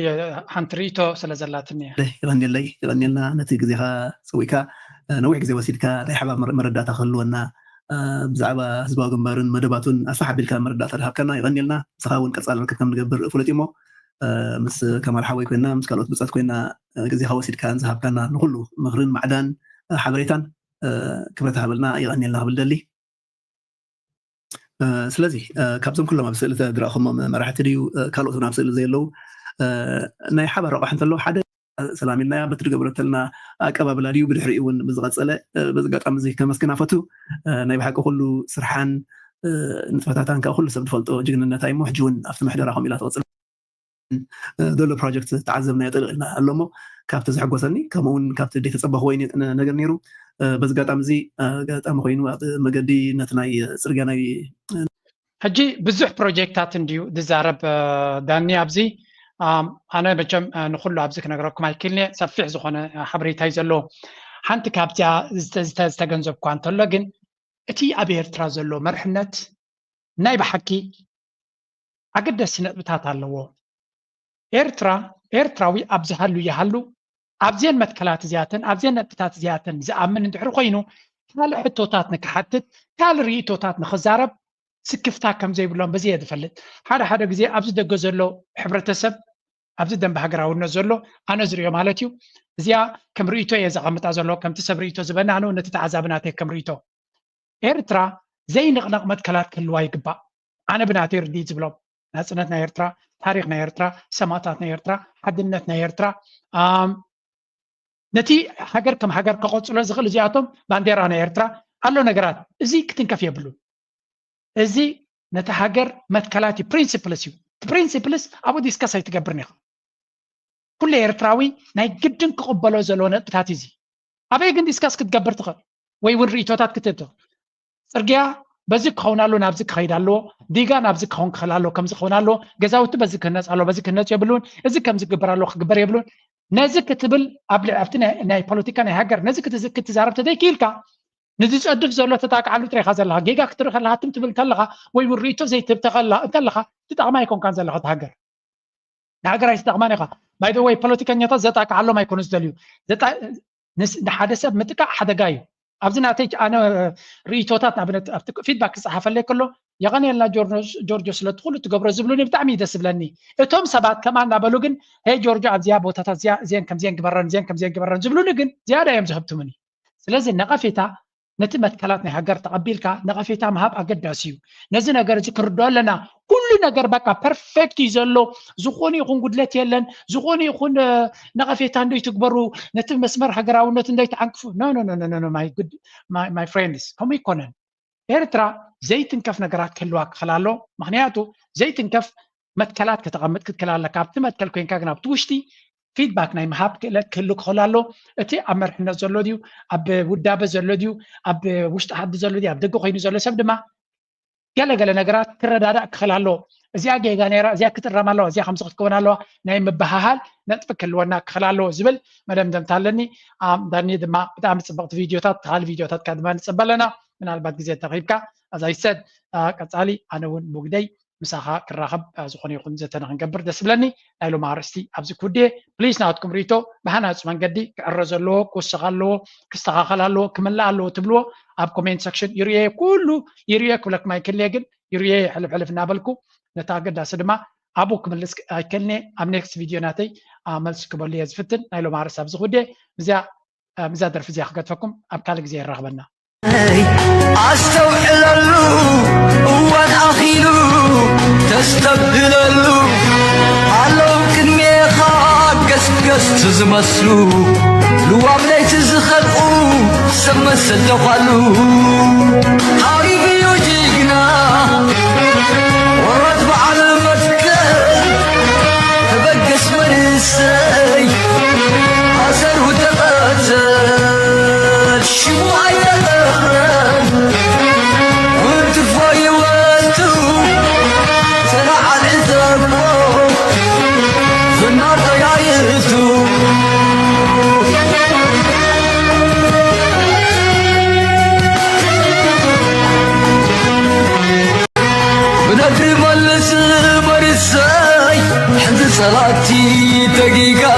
ሓንቲ ርእቶ ስለ ዘላትኒ ይቐኒየልና ነቲ ግዜኻ ፀዊዕካ ነዊሕ ግዜ ወሲድካ ናይ ሓባር መረዳእታ ክህልወና ብዛዕባ ህዝባዊ ግንባርን መደባቱን ኣስፋሕ ኣቢልካ መረዳእታ ድሃብካና ይቐኒየልና ንስኻ እውን ቀፃሊ ርክብ ከም ንገብር ፍለጥ እሞ ምስ ከማል ሓወይ ኮይና ምስ ካልኦት ብፃት ኮይና ግዜኻ ወሲድካ ንዝሃብካና ንኩሉ ምክርን ማዕዳን ሓበሬታን ክብረት ሃበልና ይቐኒየልና ክብል ደሊ ስለዚ ካብዞም ኩሎም ኣብ ስእሊ ተድረእኹሞም መራሕቲ ድዩ ካልኦት እውን ኣብ ስእሊ ዘየለው ናይ ሓባር ረቑሕ እንተሎ ሓደ ሰላም ኢልናያ በትሪ ገብረተልና ኣቀባብላ ድዩ ብድሕሪኡ እውን ብዝቐፀለ በዚ ኣጋጣሚ እዚ ከመስግና ፈቱ ናይ ብሓቂ ኩሉ ስርሓን ንጥፈታታን ካብ ኩሉ ሰብ ዝፈልጦ ጅግንነታ እሞ ሕጂ እውን ኣብቲ ምሕደራ ከምኡ ኢላ ትቐፅል دولو بروجكت تعذبنا يطلقنا اللومو كابت زحقوسني كمون كابت دي تصبح وين نجر نيرو بس قاطع مزي قاطع مخوينو مقدي نتناي سرقاناي حجي بزح بروجكتات نديو دزارب داني ابزي انا بجم نخلو ابزك نقراكم هالكلمه صفيح زخونه حبريتاي زلو ሓንቲ ካብቲያ ዝተገንዘብኳ እንተሎ ግን እቲ ኣብ ኤርትራ ዘሎ መርሕነት ናይ ብሓቂ ኣገደስቲ ነጥብታት ኣለዎ ኤርትራዊ ኣብ ዝሃሉ ይሃሉ ኣብዘን መትከላት እዚኣተን ኣብዘን ነጥብታት እዚኣተን ዝኣምን እንድሕር ኮይኑ ካልእ ሕቶታት ንክሓትት ካልእ ርእቶታት ንክዛረብ ስክፍታ ከም ዘይብሎም በዚ እየ ዝፈልጥ ሓደ ግዜ ኣብዚ ደገ ዘሎ ሕብረተሰብ ኣብዚ ደንቢ ሃገራውነት ዘሎ ኣነ ዝሪኦ ማለት እዩ እዚኣ ከም ርእቶ እየ ዘቐምጣ ዘሎ ከምቲ ሰብ ርእቶ ዝበናኑ ነቲ ተዓዛብናተይ ከም ርእቶ ኤርትራ ዘይንቕነቕ መትከላት ክህልዋ ይግባእ ኣነ ብናተይ ርዲኢት ዝብሎም ናፅነት ናይ ኤርትራ ታሪክ ናይ ኤርትራ ሰማዕታት ናይ ኤርትራ ሓድነት ናይ ኤርትራ ነቲ ሃገር ከም ሃገር ከቆፅሎ ዝኽእል እዚኣቶም ባንዴራ ናይ ኤርትራ ኣሎ ነገራት እዚ ክትንከፍ የብሉን እዚ ነቲ ሃገር መትከላት ፕሪንሲፕልስ እዩ ፕሪንሲፕልስ ኣብኡ ዲስከስ ኣይትገብርን ኢኻ ኩሉ ኤርትራዊ ናይ ግድን ክቕበሎ ዘለዎ ነጥብታት እዚ ኣበይ ግን ዲስከስ ክትገብር ትኽእል ወይ እውን ርእቶታት ክትህብ ትኽእል ፅርግያ በዚ ክኸውን ኣሎ ናብዚ ክኸይድ ኣለዎ ዲጋ ናብዚ ክኸውን ክኽእል ኣሎ ከምዚ ክኸውን ኣሎ ገዛውቲ በዚ ክህነፅ ኣሎ በዚ ክህነፅ የብሉን እዚ ከምዚ ክግበር ኣሎ ክግበር የብሉን ነዚ ክትብል ኣብቲ ናይ ፖለቲካ ናይ ሃገር ነዚ ክትዛረብ ተዘይክኢልካ ንዝፀድፍ ዘሎ ተታክዓሉ ጥሪኻ ዘለኻ ጌጋ ክትርኢ ከለካ ትም ትብል ከለካ ወይ እውን ርእቶ ዘይትህብ ከለካ ትጠቕማ ኣይኮንካን ዘለኻ ሃገር ንሃገር ኣይትጠቕማን ኢኻ ባይ ዘ ወይ ፖለቲከኛታት ዘጣቅዓሎም ኣይኮኑ ዝደልዩ ንሓደ ሰብ ምጥቃዕ ሓደጋ እዩ ኣብዚ ናተይ ኣነ ርእቶታት ንኣብነት ኣብቲ ፊድባክ ክፀሓፈለይ ከሎ የቐኒየልና ጆርጆ ስለትኽእሉ ትገብሮ ዝብሉኒ ብጣዕሚ እዩ ደስ ዝብለኒ እቶም ሰባት ከማ እናበሉ ግን ሄይ ጆርጆ ኣብዚያ ቦታታት እዚአን ከምዚአን ግበረን ዝብሉኒ ግን ዝያዳ እዮም ዝህብትሙኒ ስለዚ ነቐፌታ ነቲ መትከላት ናይ ሃገር ተቐቢልካ ነቐፌታ ምሃብ ኣገዳሲ እዩ ነዚ ነገር እዚ ክንርድኦ ኣለና ኩሉ ነገር በቃ ፐርፌክት እዩ ዘሎ ዝኾነ ይኹን ጉድለት የለን ዝኾነ ይኹን ነቐፌታ እንደይትግበሩ ነቲ መስመር ሃገራውነት እንደይትዓንቅፉ ኖ ማይ ፍሬንድስ ከምኡ ይኮነን ኤርትራ ዘይትንከፍ ነገራት ክህልዋ ክኽእል ኣሎ ምክንያቱ ዘይትንከፍ መትከላት ከተቐምጥ ክትክእል ኣለካ ኣብቲ መትከል ኮንካ ግን ኣብቲ ውሽጢ ፊድባክ ናይ ምሃብ ክእለት ክህሉ ክኽእል ኣሎ እቲ ኣብ መርሕነት ዘሎ ድዩ ኣብ ውዳበ ዘሎ ድዩ ኣብ ውሽጢ ዓዲ ዘሎ ድዩ ኣብ ደገ ኮይኑ ዘሎ ሰብ ድማ ገለገለ ነገራት ክረዳዳእ ክኽእል ኣሎ እዚኣ ጌጋ ነይራ እዚኣ ክትረማ ኣለዋ እዚኣ ከምዚ ክትከውን ኣለዋ ናይ ምባሃሃል ነጥቢ ክህልወና ክኽእል ኣለዎ ዝብል መደምደምታ ኣለኒ ዳኒ ድማ ብጣዕሚ ፅብቕቲ ቪድዮታት ካልእ ቪድዮታት ካ ድማ ንፅበ ኣለና ምናልባት ግዜ ተኺብካ as I said ቀፃሊ ኣነ እውን ብግደይ ምሳኻ ክራኸብ ዝኾነ ይኹን ዘተ ንክንገብር ደስ ብለኒ ናይ ሎማ ኣርእስቲ ኣብዚ ኩዴ ፕሊዝ ናትኩም ሪቶ ብሃናፁ መንገዲ ክዕረ ዘለዎ ክወስኽ ኣለዎ ክስተኻኸል ኣለዎ ክምላእ ኣለዎ ትብልዎ ኣብ ኮሜንት ሰክሽን ይርየ ኩሉ ይርየ ክብለኩም ኣይክእልየ ግን ይርየ ሕልፍ እናበልኩ ነታ ኣገዳሲ ድማ ኣብኡ ክምልስ ኣይክእልኒ ኣብ ኔክስት ቪድዮ ናተይ መልሲ ክበሉ እየ ዝፍትን ናይ ሎማ ኣርእስቲ ኣብዚ ኩዴ ምዛ ደርፊ እዚኣ ክገድፈኩም ኣብ ካልእ ግዜ ይራኸበና ኣስተውዕለሉ እዋን ኣኺሉ ተስተብህለሉ ኣለው ቅድሜኻ ገስገስቲ ዝመስሉ ልዋብ ለይቲ ዝኸልቁ ሰብ መሰል ተኳሉ ሃሪብዮ ጅግና ወረት በዓል መትከል ተበገስ መንሰይ ኣሰሩ ተቐተል ሽሙ صلاتي دقيقة